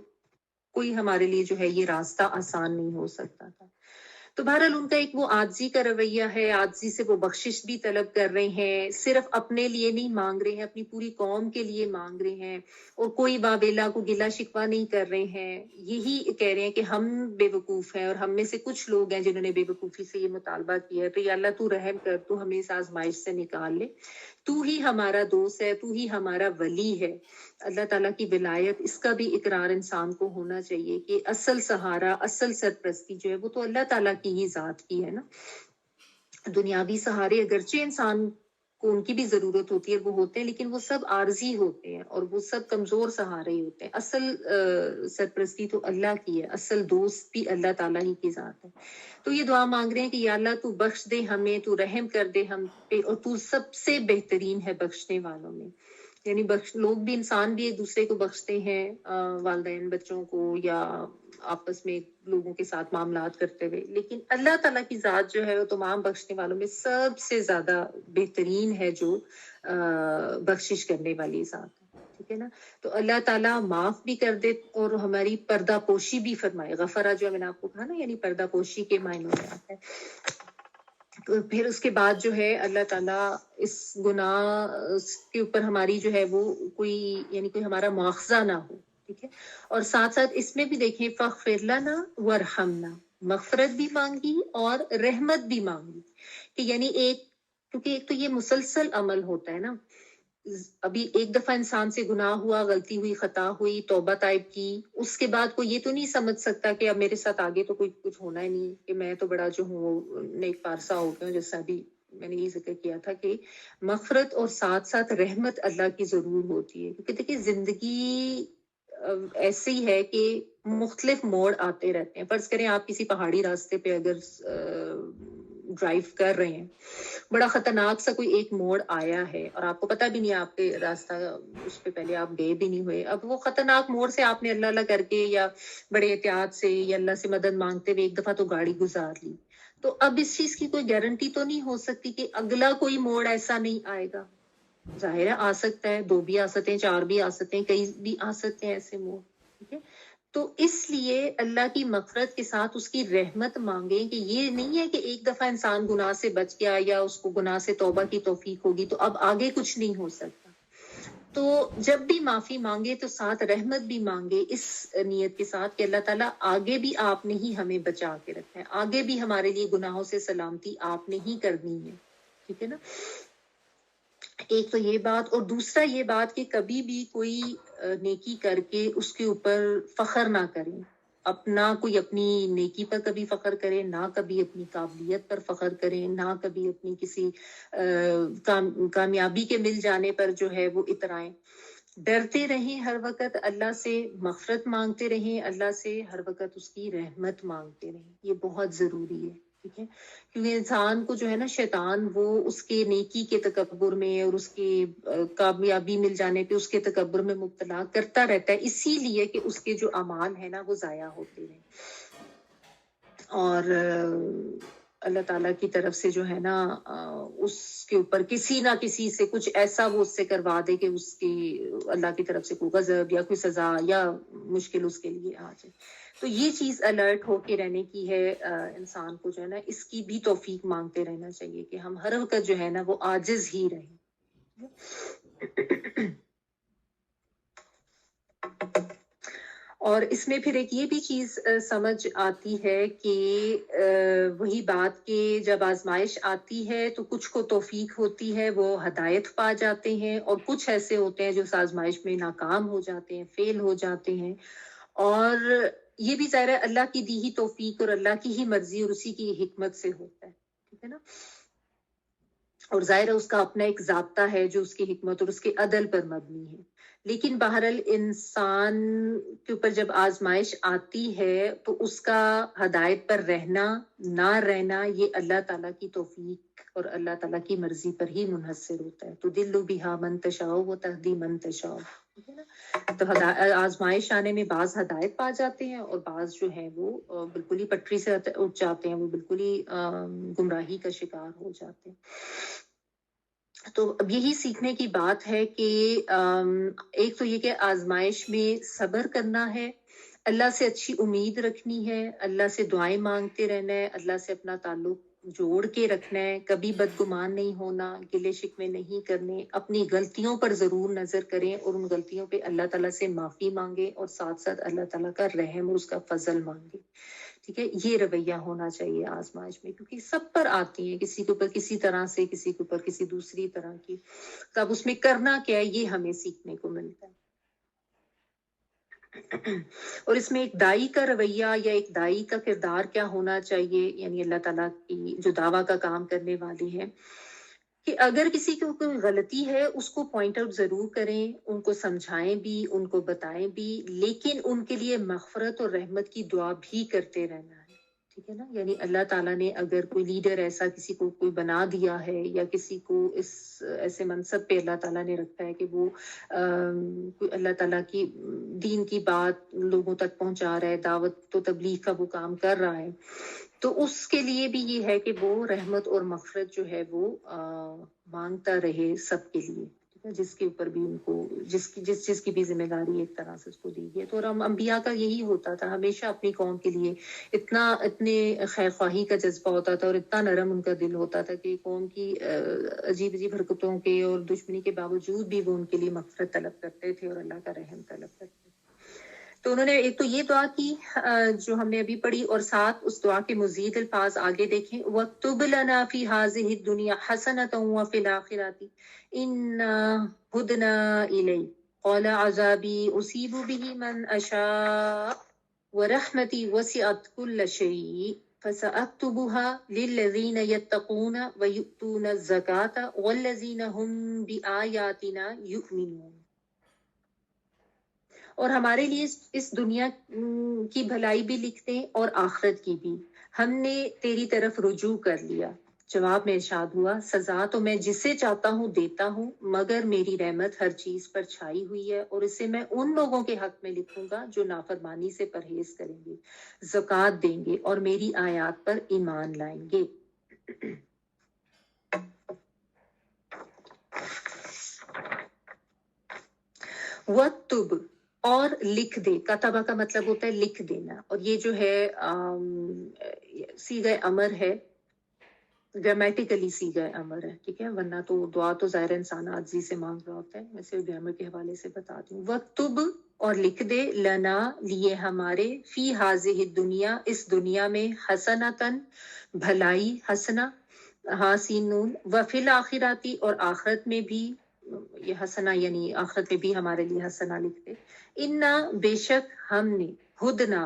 [SPEAKER 1] کوئی ہمارے لیے جو ہے یہ راستہ آسان نہیں ہو سکتا تھا۔ تو بہرحال ان کا ایک وہ عاجزی کا رویہ ہے، عاجزی سے وہ بخشش بھی طلب کر رہے ہیں، صرف اپنے لیے نہیں مانگ رہے ہیں، اپنی پوری قوم کے لیے مانگ رہے ہیں، اور کوئی واویلا کو گلا شکوہ نہیں کر رہے ہیں، یہی کہہ رہے ہیں کہ ہم بے وقوف ہیں اور ہم میں سے کچھ لوگ ہیں جنہوں نے بے وقوفی سے یہ مطالبہ کیا ہے، تو یا اللہ تو رحم کر، تو ہمیں اس آزمائش سے نکال لے، تو ہی ہمارا دوست ہے، تو ہی ہمارا ولی ہے۔ اللہ تعالیٰ کی ولایت، اس کا بھی اقرار انسان کو ہونا چاہیے کہ اصل سہارا، اصل سرپرستی جو ہے وہ تو اللہ تعالیٰ کی ہی ذات کی ہے نا۔ دنیاوی سہارے اگرچہ انسان کو ان کی بھی ضرورت ہوتی ہے، وہ ہوتے ہیں، لیکن وہ سب عارضی ہوتے ہیں اور وہ سب کمزور سہارے ہی ہوتے ہیں۔ اصل سرپرستی تو اللہ کی ہے، اصل دوست بھی اللہ تعالیٰ ہی کی ذات ہے۔ تو یہ دعا مانگ رہے ہیں کہ یا اللہ تو بخش دے ہمیں، تو رحم کر دے ہم پہ، اور تو سب سے بہترین ہے بخشنے والوں میں۔ یعنی لوگ بھی، انسان بھی ایک دوسرے کو بخشتے ہیں، والدین بچوں کو یا آپس میں لوگوں کے ساتھ معاملات کرتے ہوئے، لیکن اللہ تعالیٰ کی ذات جو ہے وہ تمام بخشنے والوں میں سب سے زیادہ بہترین ہے، جو بخشش کرنے والی ذات ہے، ٹھیک ہے نا۔ تو اللہ تعالیٰ معاف بھی کر دے اور ہماری پردہ پوشی بھی فرمائے۔ غفرہ جو میں نے آپ کو کہا نا، یعنی پردہ پوشی کے معنوں میں آتا ہے۔ تو پھر اس کے بعد جو ہے اللہ تعالیٰ اس گناہ کے اوپر ہماری جو ہے وہ کوئی، یعنی کوئی ہمارا مواخذہ نہ ہو، ٹھیک ہے۔ اور ساتھ ساتھ اس میں بھی دیکھیں فاغفر لنا وارحمنا، مغفرت بھی مانگی اور رحمت بھی مانگی، کہ یعنی ایک، کیونکہ ایک تو یہ مسلسل عمل ہوتا ہے نا، ابھی ایک دفعہ انسان سے گناہ ہوا، غلطی ہوئی، خطا ہوئی، توبہ طائب کی، اس کے بعد کوئی یہ تو نہیں سمجھ سکتا کہ اب میرے ساتھ آگے تو کوئی کچھ ہونا ہی نہیں، کہ میں تو بڑا جو ہوں نیک پارسا ہو گیا ہوں، جیسا ابھی میں نے یہ ذکر کیا تھا کہ مغفرت اور ساتھ ساتھ رحمت اللہ کی ضرور ہوتی ہے، کیونکہ دیکھیے زندگی ایسے ہی ہے کہ مختلف موڑ آتے رہتے ہیں۔ فرض کریں آپ کسی پہاڑی راستے پہ اگر ڈرائیو کر رہے ہیں، بڑا خطرناک سا کوئی ایک موڑ آیا ہے اور آپ کو پتہ بھی نہیں، آپ کے راستہ اس پہ پہلے آپ گئے بھی نہیں ہوئے، اب وہ خطرناک موڑ سے آپ نے اللہ اللہ کر کے یا بڑے احتیاط سے یا اللہ سے مدد مانگتے ہوئے ایک دفعہ تو گاڑی گزار لی، تو اب اس چیز کی کوئی گارنٹی تو نہیں ہو سکتی کہ اگلا کوئی موڑ ایسا نہیں آئے گا۔ ظاہر ہے آ سکتا ہے، 2 بھی آ سکتے ہیں، 4 بھی آ سکتے ہیں، کئی بھی آ سکتے ہیں ایسے موڑ، ٹھیک ہے۔ تو اس لیے اللہ کی مغفرت کے ساتھ اس کی رحمت مانگیں، کہ یہ نہیں ہے کہ ایک دفعہ انسان گناہ سے بچ گیا یا اس کو گناہ سے توبہ کی توفیق ہوگی تو اب آگے کچھ نہیں ہو سکتا۔ تو جب بھی معافی مانگے تو ساتھ رحمت بھی مانگے، اس نیت کے ساتھ کہ اللہ تعالیٰ آگے بھی آپ نے ہی ہمیں بچا کے رکھنا ہے، آگے بھی ہمارے لیے گناہوں سے سلامتی آپ نے ہی کرنی ہے، ٹھیک ہے نا۔ ایک تو یہ بات، اور دوسرا یہ بات کہ کبھی بھی کوئی نیکی کر کے اس کے اوپر فخر نہ کریں، اپنا کوئی اپنی نیکی پر کبھی فخر کرے، نہ کبھی اپنی قابلیت پر فخر کرے، نہ کبھی اپنی کسی کامیابی کے مل جانے پر جو ہے وہ اترائیں. ڈرتے رہیں ہر وقت اللہ سے، مغفرت مانگتے رہیں اللہ سے، ہر وقت اس کی رحمت مانگتے رہیں. یہ بہت ضروری ہے. ٹھیک ہے، کیونکہ انسان کو جو ہے نا شیطان وہ اس کے نیکی کے تکبر میں اور اس کی کامیابی مل جانے پہ اس کے تکبر میں مبتلا کرتا رہتا ہے، اسی لیے کہ اس کے جو اعمال ہیں نا وہ ضائع ہوتے ہیں. اور اللہ تعالیٰ کی طرف سے جو ہے نا اس کے اوپر کسی نہ کسی سے کچھ ایسا وہ اس سے کروا دے کہ اس کی اللہ کی طرف سے کوئی غضب یا کوئی سزا یا مشکل اس کے لیے آ جائے. تو یہ چیز الرٹ ہو کے رہنے کی ہے. انسان کو جو ہے نا اس کی بھی توفیق مانگتے رہنا چاہیے کہ ہم ہر وقت جو ہے نا وہ عاجز ہی رہیں. اور اس میں پھر ایک یہ بھی چیز سمجھ آتی ہے کہ وہی بات کہ جب آزمائش آتی ہے تو کچھ کو توفیق ہوتی ہے، وہ ہدایت پا جاتے ہیں، اور کچھ ایسے ہوتے ہیں جو اس آزمائش میں ناکام ہو جاتے ہیں، فیل ہو جاتے ہیں. اور یہ بھی ظاہر ہے اللہ کی دی ہی توفیق اور اللہ کی ہی مرضی اور اسی کی حکمت سے ہوتا ہے. ٹھیک ہے نا، اور ظاہر ہے اس کا اپنا ایک ضابطہ ہے جو اس کی حکمت اور اس کے عدل پر مبنی ہے. لیکن بہرحال انسان کے اوپر جب آزمائش آتی ہے تو اس کا ہدایت پر رہنا نہ رہنا یہ اللہ تعالیٰ کی توفیق اور اللہ تعالیٰ کی مرضی پر ہی منحصر ہوتا ہے. تو دل بہا من تشاء و تہدی من تشاء. تو آزمائش آنے میں بعض ہدایت پا جاتے ہیں اور بعض جو ہیں وہ بالکل ہی پٹری سے اٹھ جاتے ہیں، وہ بالکل ہی گمراہی کا شکار ہو جاتے ہیں. تو اب یہی سیکھنے کی بات ہے کہ ایک تو یہ کہ آزمائش میں صبر کرنا ہے، اللہ سے اچھی امید رکھنی ہے، اللہ سے دعائیں مانگتے رہنا ہے، اللہ سے اپنا تعلق جوڑ کے رکھنا ہے، کبھی بدگمان نہیں ہونا، گلے شکوے نہیں کرنے، اپنی غلطیوں پر ضرور نظر کریں اور ان غلطیوں پہ اللہ تعالیٰ سے معافی مانگیں اور ساتھ ساتھ اللہ تعالیٰ کا رحم اور اس کا فضل مانگیں. ٹھیک ہے، یہ رویہ ہونا چاہیے آزمائش میں، کیونکہ سب پر آتی ہیں، کسی کے اوپر کسی طرح سے، کسی کے اوپر کسی دوسری طرح کی. تو اب اس میں کرنا کیا ہے یہ ہمیں سیکھنے کو ملتا ہے. اور اس میں ایک دائی کا رویہ یا ایک دائی کا کردار کیا ہونا چاہیے، یعنی اللہ تعالیٰ کی جو دعویٰ کا کام کرنے والی ہے، کہ اگر کسی کو کوئی غلطی ہے اس کو پوائنٹ آؤٹ ضرور کریں، ان کو سمجھائیں بھی، ان کو بتائیں بھی، لیکن ان کے لیے مغفرت اور رحمت کی دعا بھی کرتے رہنا ہے. ٹھیک ہے نا، یعنی اللہ تعالیٰ نے اگر کوئی لیڈر ایسا کسی کو کوئی بنا دیا ہے یا کسی کو اس ایسے منصب پہ اللہ تعالیٰ نے رکھا ہے کہ وہ اللہ تعالیٰ کی دین کی بات لوگوں تک پہنچا رہا ہے، دعوت و تبلیغ کا وہ کام کر رہا ہے، تو اس کے لیے بھی یہ ہے کہ وہ رحمت اور مغفرت جو ہے وہ مانگتا رہے سب کے لیے، جس کے اوپر بھی ان کو جس کی بھی ذمہ داری ایک طرح سے اس کو دی گئی. تو انبیاء کا یہی ہوتا تھا، ہمیشہ اپنی قوم کے لیے اتنے خیر خواہی کا جذبہ ہوتا تھا اور اتنا نرم ان کا دل ہوتا تھا کہ قوم کی عجیب عجیب حرکتوں کے اور دشمنی کے باوجود بھی وہ ان کے لیے مغفرت طلب کرتے تھے اور اللہ کا رحم طلب کرتے تھے. تو انہوں نے ایک تو یہ دعا کی جو ہم نے ابھی پڑھی، اور ساتھ اس دعا کے مزید الفاظ آگے دیکھیں، وَاكْتُبْ لَنَا فِي هَٰذِهِ الدُّنْيَا حَسَنَةً وَفِي الْآخِرَةِ إِنَّا هُدْنَا إِلَيْكَ قَالَ عَذَابِي أُصِيبُ بِهِ مَنْ أَشَاءُ وَرَحْمَتِي وَسِعَتْ كُلَّ شَيْءٍ فَسَأَكْتُبُهَا لِلَّذِينَ يَتَّقُونَ وَيُؤْتُونَ الزَّكَاةَ وَالَّذِينَ هُمْ بِآيَاتِنَا يُؤْمِنُونَ. اور ہمارے لیے اس دنیا کی بھلائی بھی لکھ دیں اور آخرت کی بھی، ہم نے تیری طرف رجوع کر لیا. جواب میں ارشاد ہوا، سزا تو میں جسے چاہتا ہوں دیتا ہوں، مگر میری رحمت ہر چیز پر چھائی ہوئی ہے، اور اسے میں ان لوگوں کے حق میں لکھوں گا جو نافرمانی سے پرہیز کریں گے، زکوٰۃ دیں گے اور میری آیات پر ایمان لائیں گے. وَاكْتُبْ، اور لکھ دے. کتبہ کا مطلب ہوتا ہے لکھ دینا، اور یہ جو ہے صیغہ امر ہے، گرامیٹیکلی صیغہ امر ہے. ٹھیک ہے، ورنہ تو دعا تو ظاہر انسان عاجزی سے مانگ رہا ہوتا ہے. میں صرف گرامر کے حوالے سے بتاتی ہوں. وَاكْتُبْ، اور لکھ دے، لنا، لیے ہمارے، فی ہذہ الدنیا، اس دنیا میں، حسنۃً، بھلائی، حسنہ، حاسین نون، وفی الآخراتی، اور آخرت میں بھی، یہ حسنہ یعنی آخرت میں بھی ہمارے لیے حسنہ لکھ دے. انا، بے شک ہم نے، ہدنا،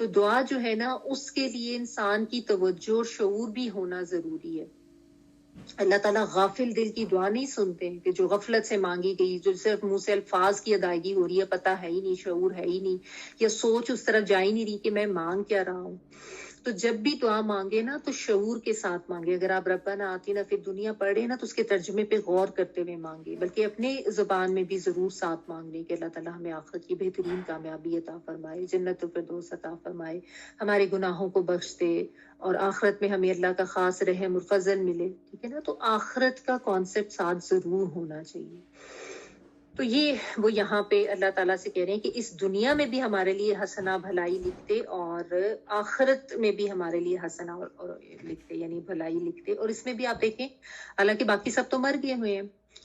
[SPEAKER 1] تو دعا جو ہے نا اس کے لیے انسان کی توجہ اور شعور بھی ہونا ضروری ہے. اللہ تعالیٰ غافل دل کی دعا نہیں سنتے ہیں کہ جو غفلت سے مانگی گئی، جو صرف منہ سے الفاظ کی ادائیگی ہو رہی ہے، پتہ ہے ہی نہیں، شعور ہے ہی نہیں، یا سوچ اس طرف جا ہی نہیں رہی کہ میں مانگ کیا رہا ہوں. تو جب بھی دعا مانگے نا تو شعور کے ساتھ مانگے. اگر آپ ربنا آتینا فی الدنیا پڑھ رہے ہیں نا تو اس کے ترجمے پہ غور کرتے ہوئے مانگے، بلکہ اپنے زبان میں بھی ضرور ساتھ مانگنے کہ اللہ تعالیٰ ہمیں آخرت کی بہترین کامیابی عطا فرمائے، جنت الفردوس عطا فرمائے، ہمارے گناہوں کو بخش دے، اور آخرت میں ہمیں اللہ کا خاص رحم اور فضل ملے. ٹھیک ہے نا. تو آخرت کا کانسیپٹ ساتھ ضرور ہونا چاہیے. تو یہ وہ یہاں پہ اللہ تعالیٰ سے کہہ رہے ہیں کہ اس دنیا میں بھی ہمارے لیے حسنہ بھلائی لکھتے، اور آخرت میں بھی ہمارے لیے حسنہ اور لکھتے، یعنی بھلائی لکھتے. اور اس میں بھی آپ دیکھیں حالانکہ باقی سب تو مر گئے ہوئے ہیں،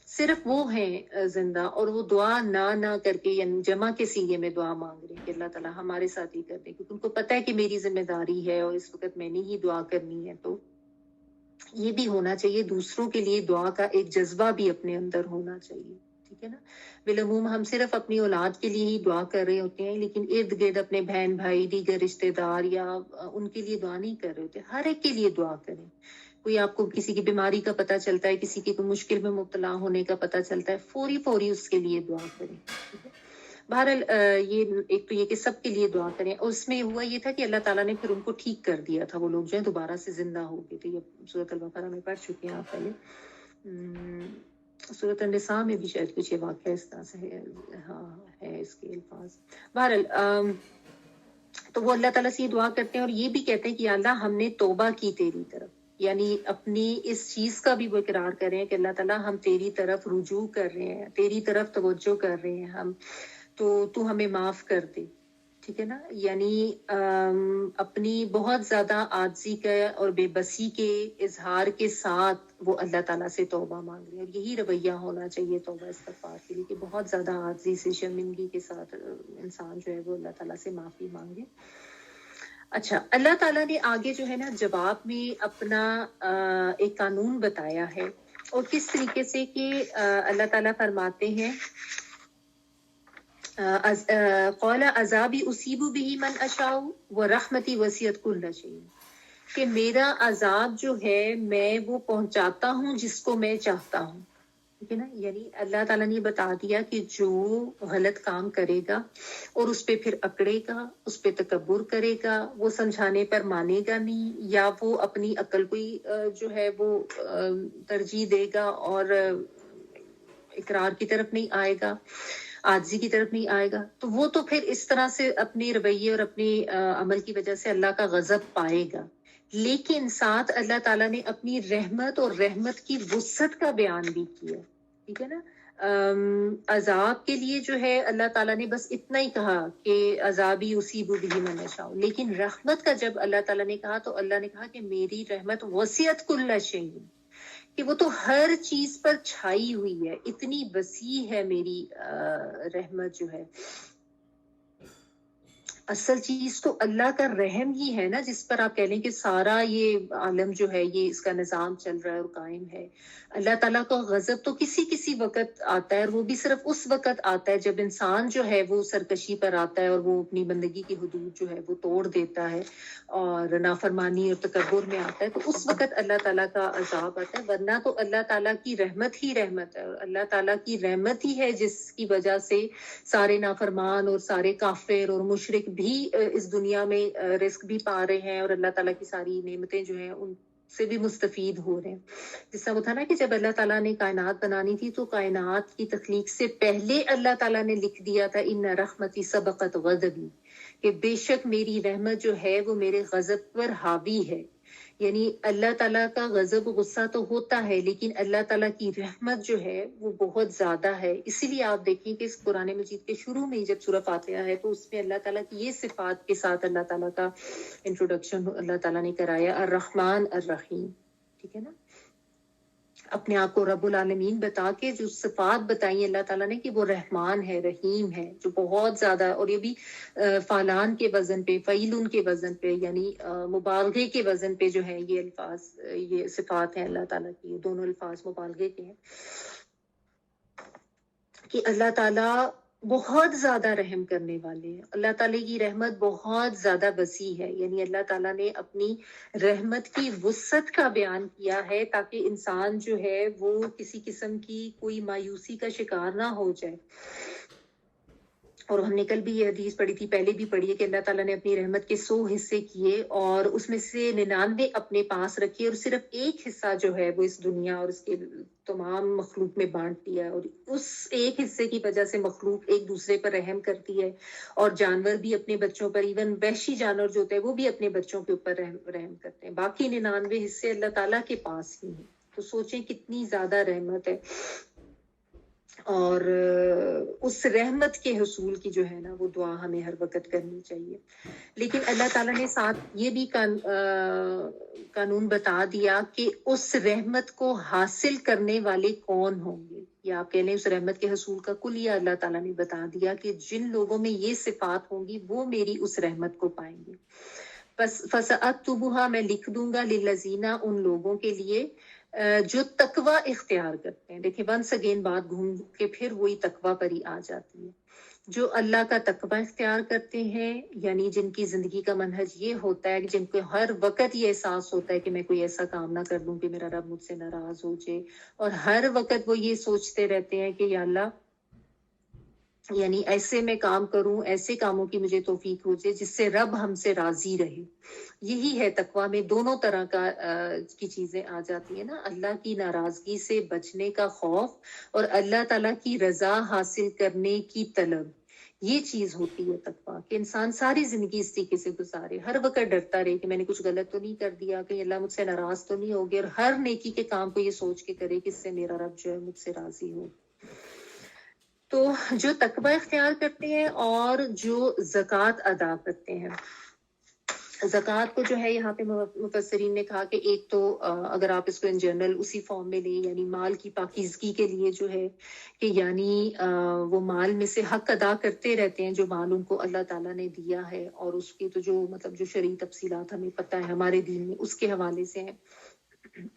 [SPEAKER 1] صرف وہ ہیں زندہ، اور وہ دعا نہ کر کے یعنی جمع کے سیغے میں دعا مانگ رہے ہیں کہ اللہ تعالیٰ ہمارے ساتھ ہی کر دے، کیونکہ ان کو پتہ ہے کہ میری ذمہ داری ہے اور اس وقت میں نے ہی دعا کرنی ہے. تو یہ بھی ہونا چاہیے، دوسروں کے لیے دعا کا ایک جذبہ بھی اپنے اندر ہونا چاہیے. ٹھیک ہے نا. بالعموم ہم صرف اپنی اولاد کے لیے ہی دعا کر رہے ہوتے ہیں، لیکن ارد گرد اپنے بہن بھائی، دیگر رشتے دار یا ان کے لیے دعا نہیں کر رہے ہوتے. ہر ایک کے لیے دعا کریں. کوئی آپ کو کسی کی بیماری کا پتہ چلتا ہے، کسی کی کوئی مشکل میں مبتلا ہونے کا پتہ چلتا ہے، فوری اس کے لیے دعا کریں. ٹھیک ہے. بہرحال یہ ایک تو یہ کہ سب کے لیے دعا کریں. اور اس میں ہوا یہ تھا کہ اللہ تعالیٰ نے پھر ان کو ٹھیک کر دیا تھا، وہ لوگ جو ہیں دوبارہ سے زندہ ہو گئے تھے. یہ سورۃ البقرہ میں پڑھ چکے ہیں آپ پہلے. سورۃ النساء میں بھی شاید کچھ یہ واقعہ اس طرح سے ہے. ہاں ہے اس کے الفاظ. بہرحال تو وہ اللہ تعالیٰ سے یہ دعا کرتے ہیں اور یہ بھی کہتے ہیں کہ یا اللہ ہم نے توبہ کی تیری طرف، یعنی اپنی اس چیز کا بھی وہ اقرار کر رہے ہیں کہ اللہ تعالیٰ ہم تیری طرف رجوع کر رہے ہیں، تیری طرف توجہ کر رہے ہیں ہم، تو ہمیں معاف کر دے. ٹھیک ہے نا. یعنی اپنی بہت زیادہ عاجزی کا اور بے بسی کے اظہار کے ساتھ وہ اللہ تعالیٰ سے توبہ مانگ رہے ہیں. اور یہی رویہ ہونا چاہیے توبہ استغفار کے لیے کہ بہت زیادہ عاجزی سے، شرمندگی کے ساتھ انسان جو ہے وہ اللہ تعالیٰ سے معافی مانگے. اچھا، اللہ تعالیٰ نے آگے جو ہے نا جواب میں اپنا ایک قانون بتایا ہے، اور کس طریقے سے کہ اللہ تعالیٰ فرماتے ہیں قال عذابی اصیب به من اشاء ورحمتی وسعت کل شیء، کہ میرا عذاب جو ہے میں وہ پہنچاتا ہوں جس کو میں چاہتا ہوں. ٹھیک ہے نا. یعنی اللہ تعالیٰ نے بتا دیا کہ جو غلط کام کرے گا اور اس پہ پھر اکڑے گا، اس پہ تکبر کرے گا، وہ سمجھانے پر مانے گا نہیں، یا وہ اپنی عقل کو ہی جو ہے وہ ترجیح دے گا اور اقرار کی طرف نہیں آئے گا، عاجزی کی طرف نہیں آئے گا، تو وہ تو پھر اس طرح سے اپنے رویے اور اپنے عمل کی وجہ سے اللہ کا غضب پائے گا. لیکن ساتھ اللہ تعالیٰ نے اپنی رحمت اور رحمت کی وسعت کا بیان بھی کیا. ٹھیک ہے نا. عذاب کے لیے جو ہے اللہ تعالیٰ نے بس اتنا ہی کہا کہ عذابی اصیب به من اشاء، لیکن رحمت کا جب اللہ تعالیٰ نے کہا تو اللہ نے کہا کہ میری رحمت وسعت کل شیء، کہ وہ تو ہر چیز پر چھائی ہوئی ہے، اتنی وسیع ہے میری رحمت جو ہے. اصل چیز تو اللہ کا رحم ہی ہے نا، جس پر آپ کہہ لیں کہ سارا یہ عالم جو ہے یہ اس کا نظام چل رہا ہے اور قائم ہے. اللہ تعالیٰ کا غضب تو کسی وقت آتا ہے، اور وہ بھی صرف اس وقت آتا ہے جب انسان جو ہے وہ سرکشی پر آتا ہے اور وہ اپنی بندگی کی حدود جو ہے وہ توڑ دیتا ہے اور نافرمانی اور تکبر میں آتا ہے، تو اس وقت اللہ تعالیٰ کا عذاب آتا ہے. ورنہ تو اللہ تعالیٰ کی رحمت ہی رحمت ہے، اور اللہ تعالیٰ کی رحمت ہی ہے جس کی وجہ سے سارے نافرمان اور سارے کافر اور مشرک بھی اس دنیا میں رزق بھی پا رہے ہیں، اور اللہ تعالیٰ کی ساری نعمتیں جو ہیں ان سے بھی مستفید ہو رہے ہیں. جس طرح وہ تھا نا کہ جب اللہ تعالیٰ نے کائنات بنانی تھی تو کائنات کی تخلیق سے پہلے اللہ تعالیٰ نے لکھ دیا تھا ان رحمتی سبقت غضبی، کہ بے شک میری رحمت جو ہے وہ میرے غضب پر حاوی ہے. یعنی اللہ تعالیٰ کا غضب و غصہ تو ہوتا ہے، لیکن اللہ تعالیٰ کی رحمت جو ہے وہ بہت زیادہ ہے. اسی لیے آپ دیکھیں کہ اس قرآن مجید کے شروع میں جب سورہ فاتحہ ہے تو اس میں اللہ تعالیٰ کی یہ صفات کے ساتھ اللہ تعالیٰ کا انٹروڈکشن اللہ تعالیٰ نے کرایا، الرحمن الرحیم. ٹھیک ہے نا. اپنے آپ کو رب العالمین بتا کے جو صفات بتائی اللہ تعالیٰ نے کہ وہ رحمان ہے، رحیم ہے، جو بہت زیادہ، اور یہ بھی فعلان کے وزن پہ، فعیلن کے وزن پہ، یعنی مبالغے کے وزن پہ جو ہے یہ الفاظ، یہ صفات ہیں اللہ تعالیٰ کی. دونوں الفاظ مبالغے کے ہیں کہ اللہ تعالیٰ بہت زیادہ رحم کرنے والے ہیں. اللہ تعالیٰ کی رحمت بہت زیادہ وسیع ہے. یعنی اللہ تعالیٰ نے اپنی رحمت کی وسعت کا بیان کیا ہے تاکہ انسان جو ہے وہ کسی قسم کی کوئی مایوسی کا شکار نہ ہو جائے. اور ہم نے کل بھی یہ حدیث پڑھی تھی، پہلے بھی پڑھی ہے، کہ اللہ تعالیٰ نے اپنی رحمت کے 100 حصے کیے اور اس میں سے 99 اپنے پاس رکھے اور صرف ایک حصہ جو ہے وہ اس دنیا اور اس کے تمام مخلوق میں بانٹ دیا. اور اس ایک حصے کی وجہ سے مخلوق ایک دوسرے پر رحم کرتی ہے اور جانور بھی اپنے بچوں پر، ایون وحشی جانور جو ہوتے ہیں وہ بھی اپنے بچوں کے اوپر رحم کرتے ہیں. باقی 99 حصے اللہ تعالیٰ کے پاس ہی ہیں. تو سوچیں کتنی زیادہ رحمت ہے. اور اس رحمت کے حصول کی جو ہے نا وہ دعا ہمیں ہر وقت کرنی چاہیے. لیکن اللہ تعالیٰ نے ساتھ یہ بھی قانون بتا دیا کہ اس رحمت کو حاصل کرنے والے کون ہوں گے، یا آپ کہہ لیں اس رحمت کے حصول کا کلیہ اللہ تعالیٰ نے بتا دیا کہ جن لوگوں میں یہ صفات ہوں گی وہ میری اس رحمت کو پائیں گے. بس فَسَأَكْتُبُهَا، میں لکھ دوں گا، لِلَّذِينَ، ان لوگوں کے لیے جو تقوی اختیار کرتے ہیں. دیکھیں ونس اگین بات گھوم کے پھر وہی تقوی پر ہی آ جاتی ہے. جو اللہ کا تقوی اختیار کرتے ہیں، یعنی جن کی زندگی کا منہج یہ ہوتا ہے کہ جن کو ہر وقت یہ احساس ہوتا ہے کہ میں کوئی ایسا کام نہ کر دوں کہ میرا رب مجھ سے ناراض ہو جائے، اور ہر وقت وہ یہ سوچتے رہتے ہیں کہ یا اللہ، یعنی ایسے میں کام کروں، ایسے کاموں کی مجھے توفیق ہو جائے جس سے رب ہم سے راضی رہے. یہی ہے تقویٰ میں دونوں طرح کی چیزیں آ جاتی ہیں نا، اللہ کی ناراضگی سے بچنے کا خوف اور اللہ تعالیٰ کی رضا حاصل کرنے کی طلب. یہ چیز ہوتی ہے تقویٰ، کہ انسان ساری زندگی اس طریقے سے گزارے، ہر وقت ڈرتا رہے کہ میں نے کچھ غلط تو نہیں کر دیا، کہ اللہ مجھ سے ناراض تو نہیں ہو گیا، اور ہر نیکی کے کام کو یہ سوچ کے کرے کہ اس سے میرا رب جو ہے مجھ سے راضی ہو. تو جو تقوی اختیار کرتے ہیں اور جو زکوٰۃ ادا کرتے ہیں، زکوٰۃ کو جو ہے یہاں پہ مفسرین نے کہا کہ ایک تو اگر آپ اس کو ان جنرل اسی فارم میں لیں، یعنی مال کی پاکیزگی کے لیے جو ہے کہ یعنی وہ مال میں سے حق ادا کرتے رہتے ہیں جو مال ان کو اللہ تعالیٰ نے دیا ہے، اور اس کی تو جو مطلب جو شرعی تفصیلات ہمیں پتہ ہے ہمارے دین میں اس کے حوالے سے ہیں.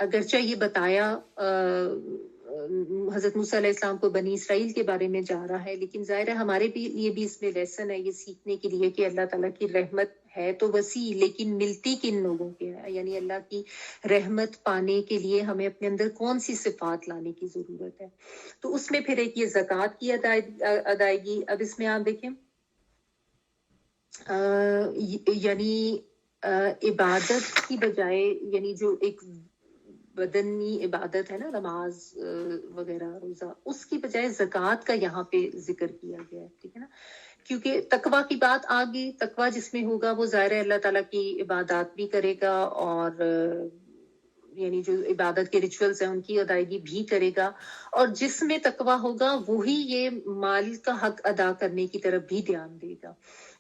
[SPEAKER 1] اگرچہ یہ بتایا حضرت موسیٰ علیہ السلام کو بنی اسرائیل کے بارے میں جا رہا ہے، لیکن ظاہر ہے ہمارے بھی یہ بھی اس میں لیسن ہے، یہ سیکھنے کے لیے کہ اللہ تعالیٰ کی رحمت ہے تو وسیع، لیکن ملتی کن لوگوں کے ہے. یعنی اللہ کی رحمت پانے کے لیے ہمیں اپنے اندر کون سی صفات لانے کی ضرورت ہے. تو اس میں پھر ایک یہ زکوٰۃ کی ادائیگی. اب اس میں آپ دیکھیں یعنی عبادت کی بجائے، یعنی جو ایک بدنی عبادت ہے نا، نماز وغیرہ، روزہ، اس کی بجائے زکوٰۃ کا یہاں پہ ذکر کیا گیا ہے. ٹھیک ہے نا، کیونکہ تقویٰ کی بات آ گئی. تقویٰ جس میں ہوگا وہ ظاہر ہے اللہ تعالیٰ کی عبادات بھی کرے گا، اور یعنی جو عبادت کے ریچولز ہیں ان کی ادائیگی بھی کرے گا. اور جس میں تقویٰ ہوگا وہی یہ مال کا حق ادا کرنے کی طرف بھی دھیان دے گا.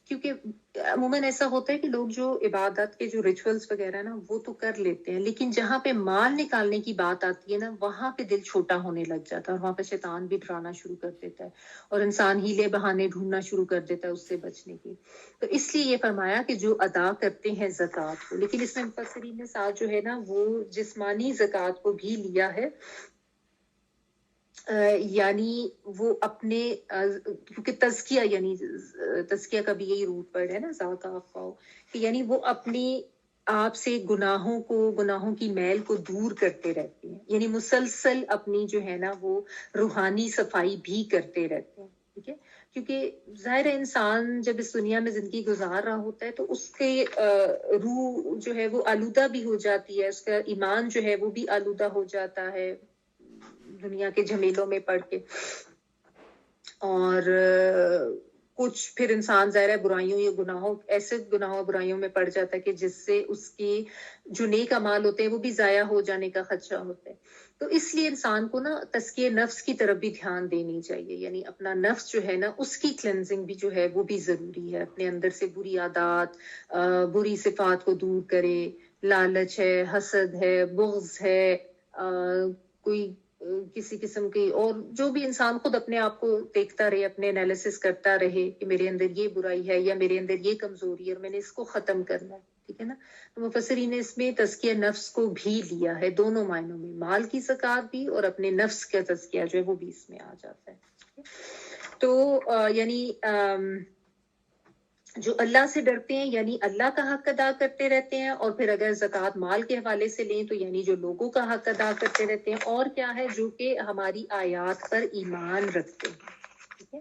[SPEAKER 1] کیونکہ عموماً ایسا ہوتا ہے کہ لوگ جو عبادت کے جو ریچولز وغیرہ نا وہ تو کر لیتے ہیں، لیکن جہاں پہ مال نکالنے کی بات آتی ہے نا وہاں پہ دل چھوٹا ہونے لگ جاتا ہے، اور وہاں پہ شیطان بھی ڈرانا شروع کر دیتا ہے اور انسان ہیلے بہانے ڈھونڈنا شروع کر دیتا ہے اس سے بچنے کی. تو اس لیے یہ فرمایا کہ جو ادا کرتے ہیں زکوٰۃ کو، لیکن اس میں مفسرین نے ساتھ جو ہے نا وہ جسمانی زکوٰۃ کو بھی لیا ہے. یعنی وہ اپنے کیونکہ تزکیہ، یعنی تزکیہ کا بھی یہی روٹ ورڈ ہے نا، ذاکا، کہ یعنی وہ اپنی آپ سے گناہوں کی میل کو دور کرتے رہتے ہیں، یعنی مسلسل اپنی جو ہے نا وہ روحانی صفائی بھی کرتے رہتے ہیں. ٹھیک ہے، کیونکہ ظاہر ہے انسان جب اس دنیا میں زندگی گزار رہا ہوتا ہے تو اس کے روح جو ہے وہ آلودہ بھی ہو جاتی ہے، اس کا ایمان جو ہے وہ بھی آلودہ ہو جاتا ہے دنیا کے جھمیلوں میں پڑ کے. اور کچھ پھر انسان ظاہر ہے برائیوں یا گناہوں برائیوں میں پڑ جاتا ہے کہ جس سے اس کی جو نیک اعمال ہوتے ہیں وہ بھی ضائع ہو جانے کا خدشہ ہوتا ہے. تو اس لیے انسان کو نا تزکیہ نفس کی طرف بھی دھیان دینی چاہیے، یعنی اپنا نفس جو ہے نا اس کی کلینزنگ بھی جو ہے وہ بھی ضروری ہے. اپنے اندر سے بری عادات، بری صفات کو دور کرے. لالچ ہے، حسد ہے، بغض ہے، کوئی کسی قسم کی، اور جو بھی انسان خود اپنے آپ کو دیکھتا رہے، اپنے انالیسس کرتا رہے کہ میرے اندر یہ برائی ہے یا میرے اندر یہ کمزوری ہے اور میں نے اس کو ختم کرنا ہے. ٹھیک ہے نا، تو مفسرین نے اس میں تزکیہ نفس کو بھی لیا ہے، دونوں معنوں میں، مال کی زکوٰۃ بھی اور اپنے نفس کا تزکیہ جو ہے وہ بھی اس میں آ جاتا ہے. تو یعنی جو اللہ سے ڈرتے ہیں یعنی اللہ کا حق ادا کرتے رہتے ہیں، اور پھر اگر زکوٰۃ مال کے حوالے سے لیں تو یعنی جو لوگوں کا حق ادا کرتے رہتے ہیں، اور کیا ہے جو کہ ہماری آیات پر ایمان رکھتے ہیں. ٹھیک ہے،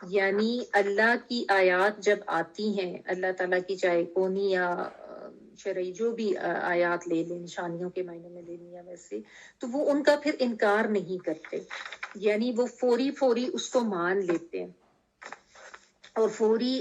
[SPEAKER 1] یعنی اللہ کی آیات جب آتی ہیں، اللہ تعالیٰ کی چاہے کونی یا شرعی جو بھی آیات لے لیں، نشانیوں کے معنی میں لے لیں یا ویسے، تو وہ ان کا پھر انکار نہیں کرتے، یعنی وہ فوری اس کو مان لیتے ہیں اور فوری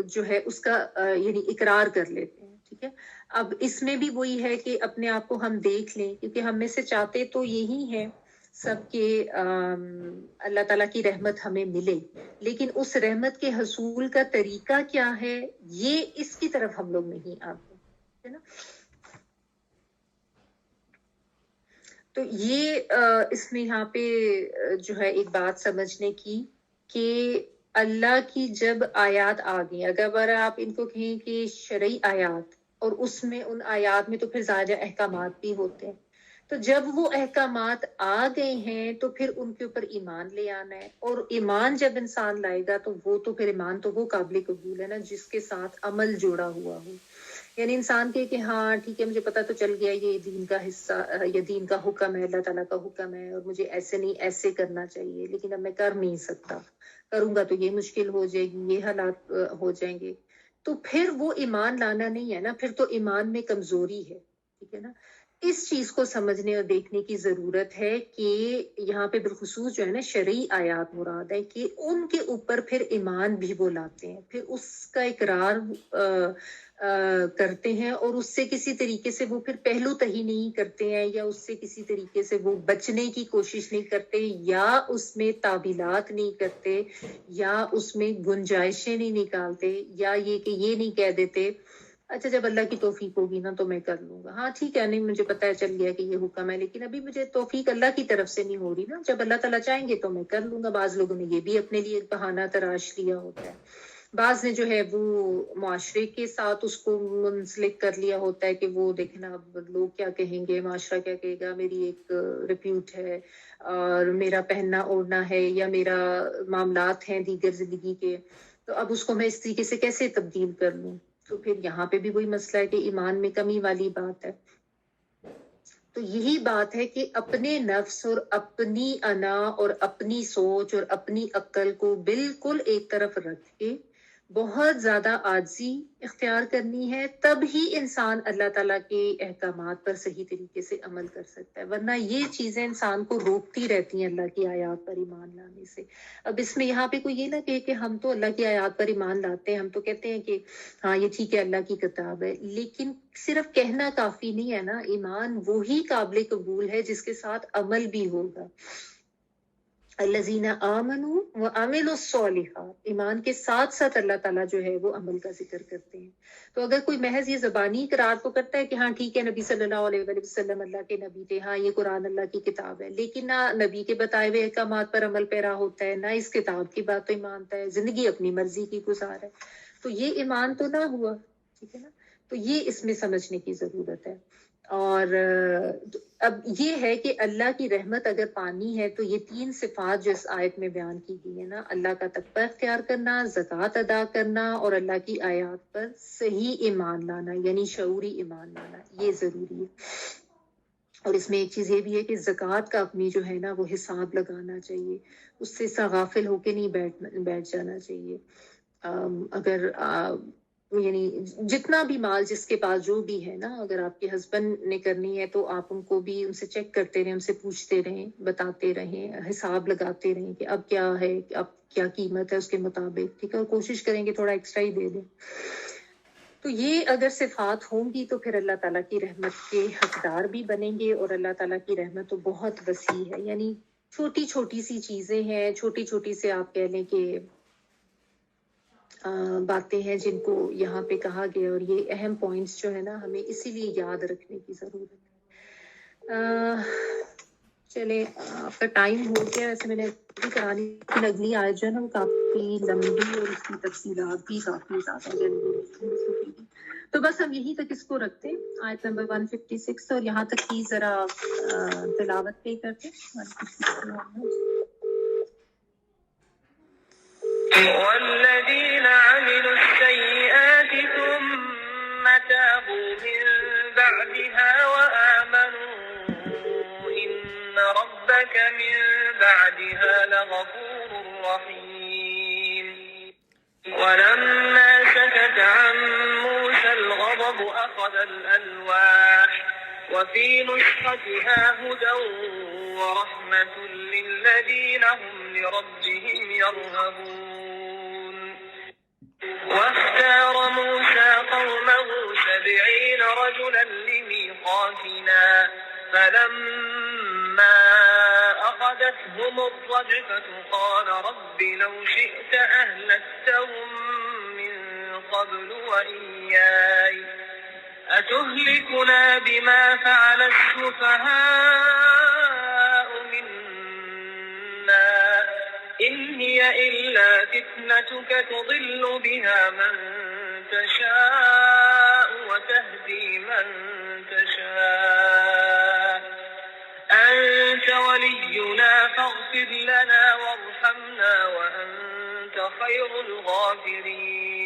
[SPEAKER 1] جو ہے اس کا یعنی اقرار کر لیتے ہیں. ٹھیک ہے، اب اس میں بھی وہی ہے کہ اپنے آپ کو ہم دیکھ لیں، کیونکہ ہم میں سے چاہتے تو یہی ہے سب کے اللہ تعالیٰ کی رحمت ہمیں ملے، لیکن اس رحمت کے حصول کا طریقہ کیا ہے، یہ اس کی طرف ہم لوگ نہیں آتے، ہے نا. تو یہ اس میں یہاں پہ جو ہے ایک بات سمجھنے کی کہ اللہ کی جب آیات آ گئی، اگر آپ ان کو کہیں کہ شرعی آیات، اور اس میں ان آیات میں تو پھر زیادہ احکامات بھی ہوتے ہیں، تو جب وہ احکامات آ گئے ہیں تو پھر ان کے اوپر ایمان لے آنا ہے، اور ایمان جب انسان لائے گا تو وہ تو پھر ایمان تو وہ قابل قبول ہے نا جس کے ساتھ عمل جوڑا ہوا ہو. یعنی انسان کہ ہاں ٹھیک ہے، مجھے پتا تو چل گیا یہ دین کا حصہ یا دین کا حکم ہے، اللہ تعالیٰ کا حکم ہے، اور مجھے ایسے نہیں ایسے کرنا چاہیے، لیکن اب میں کر نہیں سکتا، کروں گا تو یہ مشکل ہو جائے گی، یہ حالات ہو جائیں گے، تو پھر وہ ایمان لانا نہیں ہے نا، پھر تو ایمان میں کمزوری ہے. ٹھیک ہے نا، اس چیز کو سمجھنے اور دیکھنے کی ضرورت ہے کہ یہاں پہ بالخصوص جو ہے نا شرعی آیات مراد ہے کہ ان کے اوپر پھر ایمان بھی وہ لاتے ہیں، پھر اس کا اقرار کرتے ہیں، اور اس سے کسی طریقے سے وہ پھر پہلو تہی نہیں کرتے ہیں، یا اس سے کسی طریقے سے وہ بچنے کی کوشش نہیں کرتے، یا اس میں تعویلات نہیں کرتے، یا اس میں گنجائشیں نہیں نکالتے، یا یہ کہ یہ نہیں کہہ دیتے اچھا جب اللہ کی توفیق ہوگی نا تو میں کر لوں گا، ہاں ٹھیک ہے، نہیں مجھے پتا ہے چل گیا کہ یہ حکم ہے، لیکن ابھی مجھے توفیق اللہ کی طرف سے نہیں ہو رہی نا، جب اللہ تعالیٰ چاہیں گے تو میں کر لوں گا. بعض لوگوں نے یہ بھی اپنے لیے ایک بہانہ تراش لیا ہوتا ہے، بعض نے جو ہے وہ معاشرے کے ساتھ اس کو منسلک کر لیا ہوتا ہے کہ وہ دیکھنا اب لوگ کیا کہیں گے، معاشرہ کیا کہے گا، میری ایک ریپیوٹ ہے اور میرا پہننا اوڑھنا ہے یا میرا معاملات ہیں دیگر زندگی کے، تو اب اس کو میں اس طریقے سے کیسے تبدیل کر لوں. تو پھر یہاں پہ بھی وہی مسئلہ ہے کہ ایمان میں کمی والی بات ہے. تو یہی بات ہے کہ اپنے نفس اور اپنی انا اور اپنی سوچ اور اپنی عقل کو بالکل ایک طرف رکھ کے بہت زیادہ عاجزی اختیار کرنی ہے، تب ہی انسان اللہ تعالیٰ کے احکامات پر صحیح طریقے سے عمل کر سکتا ہے، ورنہ یہ چیزیں انسان کو روکتی رہتی ہیں اللہ کی آیات پر ایمان لانے سے. اب اس میں یہاں پہ کوئی یہ نہ کہے کہ ہم تو اللہ کی آیات پر ایمان لاتے ہیں، ہم تو کہتے ہیں کہ ہاں یہ ٹھیک ہے اللہ کی کتاب ہے، لیکن صرف کہنا کافی نہیں ہے نا، ایمان وہی قابل قبول ہے جس کے ساتھ عمل بھی ہوگا. الذین آمنوا وعملوا الصالحات، ایمان کے ساتھ ساتھ اللہ تعالیٰ جو ہے وہ عمل کا ذکر کرتے ہیں. تو اگر کوئی محض یہ زبانی اقرار کو کرتا ہے کہ ہاں ٹھیک ہے نبی صلی اللہ علیہ وآلہ وسلم اللہ کے نبی تھے، ہاں یہ قرآن اللہ کی کتاب ہے، لیکن نہ نبی کے بتائے ہوئے احکامات پر عمل پیرا ہوتا ہے، نہ اس کتاب کی بات تو مانتا ہے، زندگی اپنی مرضی کی گزار ہے، تو یہ ایمان تو نہ ہوا. ٹھیک ہے نا، تو یہ اس میں سمجھنے کی ضرورت ہے. اور اب یہ ہے کہ اللہ کی رحمت اگر پانی ہے تو یہ 3 صفات جو اس آیت میں بیان کی گئی ہے نا، اللہ کا تقوی اختیار کرنا، زکوٰۃ ادا کرنا، اور اللہ کی آیات پر صحیح ایمان لانا یعنی شعوری ایمان لانا، یہ ضروری ہے. اور اس میں ایک چیز یہ بھی ہے کہ زکوٰۃ کا اپنی جو ہے نا وہ حساب لگانا چاہیے، اس سے غافل ہو کے نہیں بیٹھ جانا چاہیے. اگر یعنی جتنا بھی مال جس کے پاس جو بھی ہے نا، اگر آپ کے ہسبینڈ نے کرنی ہے تو آپ ان کو بھی ان سے چیک کرتے رہیں، ان سے پوچھتے رہیں، بتاتے رہیں، حساب لگاتے رہیں کہ اب کیا ہے، اب کیا قیمت ہے اس کے مطابق. ٹھیک ہے، اور کوشش کریں کہ تھوڑا ایکسٹرا ہی دے دیں. تو یہ اگر صفات ہوں گی تو پھر اللہ تعالیٰ کی رحمت کے حقدار بھی بنیں گے، اور اللہ تعالیٰ کی رحمت تو بہت وسیع ہے، یعنی چھوٹی چھوٹی سی چیزیں ہیں، چھوٹی چھوٹی سے آپ کہہ لیں کہ باتیں ہیں جن کو یہاں پہ کہا گیا، اور یہ اہم پوائنٹس جو ہے نا ہمیں اسی لیے یاد رکھنے کی ضرورت ہے. چلے آپ کا ٹائم ہو گیا، ویسے میں نے کرانی اگلی آیت جو ہے نا وہ کافی لمبی اور اس کی تفصیلات بھی کافی زیادہ جلدی، تو بس ہم یہیں تک اس کو رکھتے ہیں، آیت نمبر 156، اور یہاں تک کی ذرا تلاوت پہ کرتے ہیں.
[SPEAKER 2] والذين عملوا السيئات ثم تابوا من بعدها وآمنوا إن ربك من بعدها لغفور رحيم. ولما سكت عن موسى الغضب أخذ الألواح وفي نسختها هدى ورحمة للذين هم لربهم يرهبون. واختار موسى قومه 70 رجلا لميقاتنا فلما أخذتهم الرجفة قال رب لو شئت أهلكتهم من قبل وإياي أتهلكنا بما فعل السفهاء منا إن هي إلا فتنتك تضل بها من تشاء وتهدي من تشاء أنت ولينا فاغفر لنا وارحمنا وأنت خير الغافرين.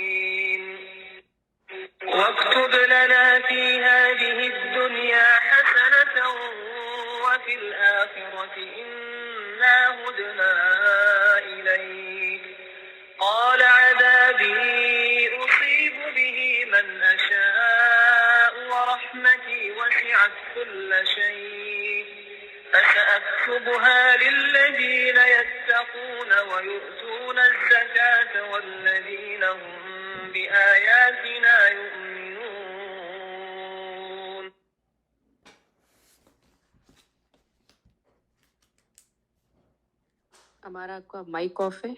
[SPEAKER 2] واكتب لنا في هذه الدنيا حسنة وفي الآخرة إنا هدنا إليك قال عذابي أصيب به من أشاء ورحمتي وسعت كل شيء فسأكتبها للذين يتقون ويؤتون الزكاة والذين هم بآياتنا يؤمنون.
[SPEAKER 3] ہمارا آپ کا مائک آف ہے.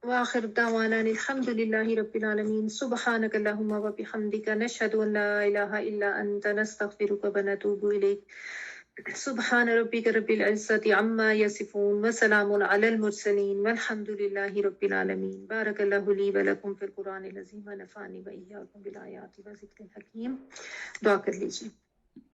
[SPEAKER 1] وآخر دعوانا الحمد لله رب العالمين سبحانك اللهم وبحمدك نشهد أن لا إله إلا أنت نستغفرك ونتوب إليك. سبحان ربك رب العزة عما يصفون وسلام على المرسلين والحمد لله رب العالمين. بارك الله لي ولكم في القرآن العظيم ونفعني وإياكم بالآيات وذكر الحكيم. دعا کر لیجیے.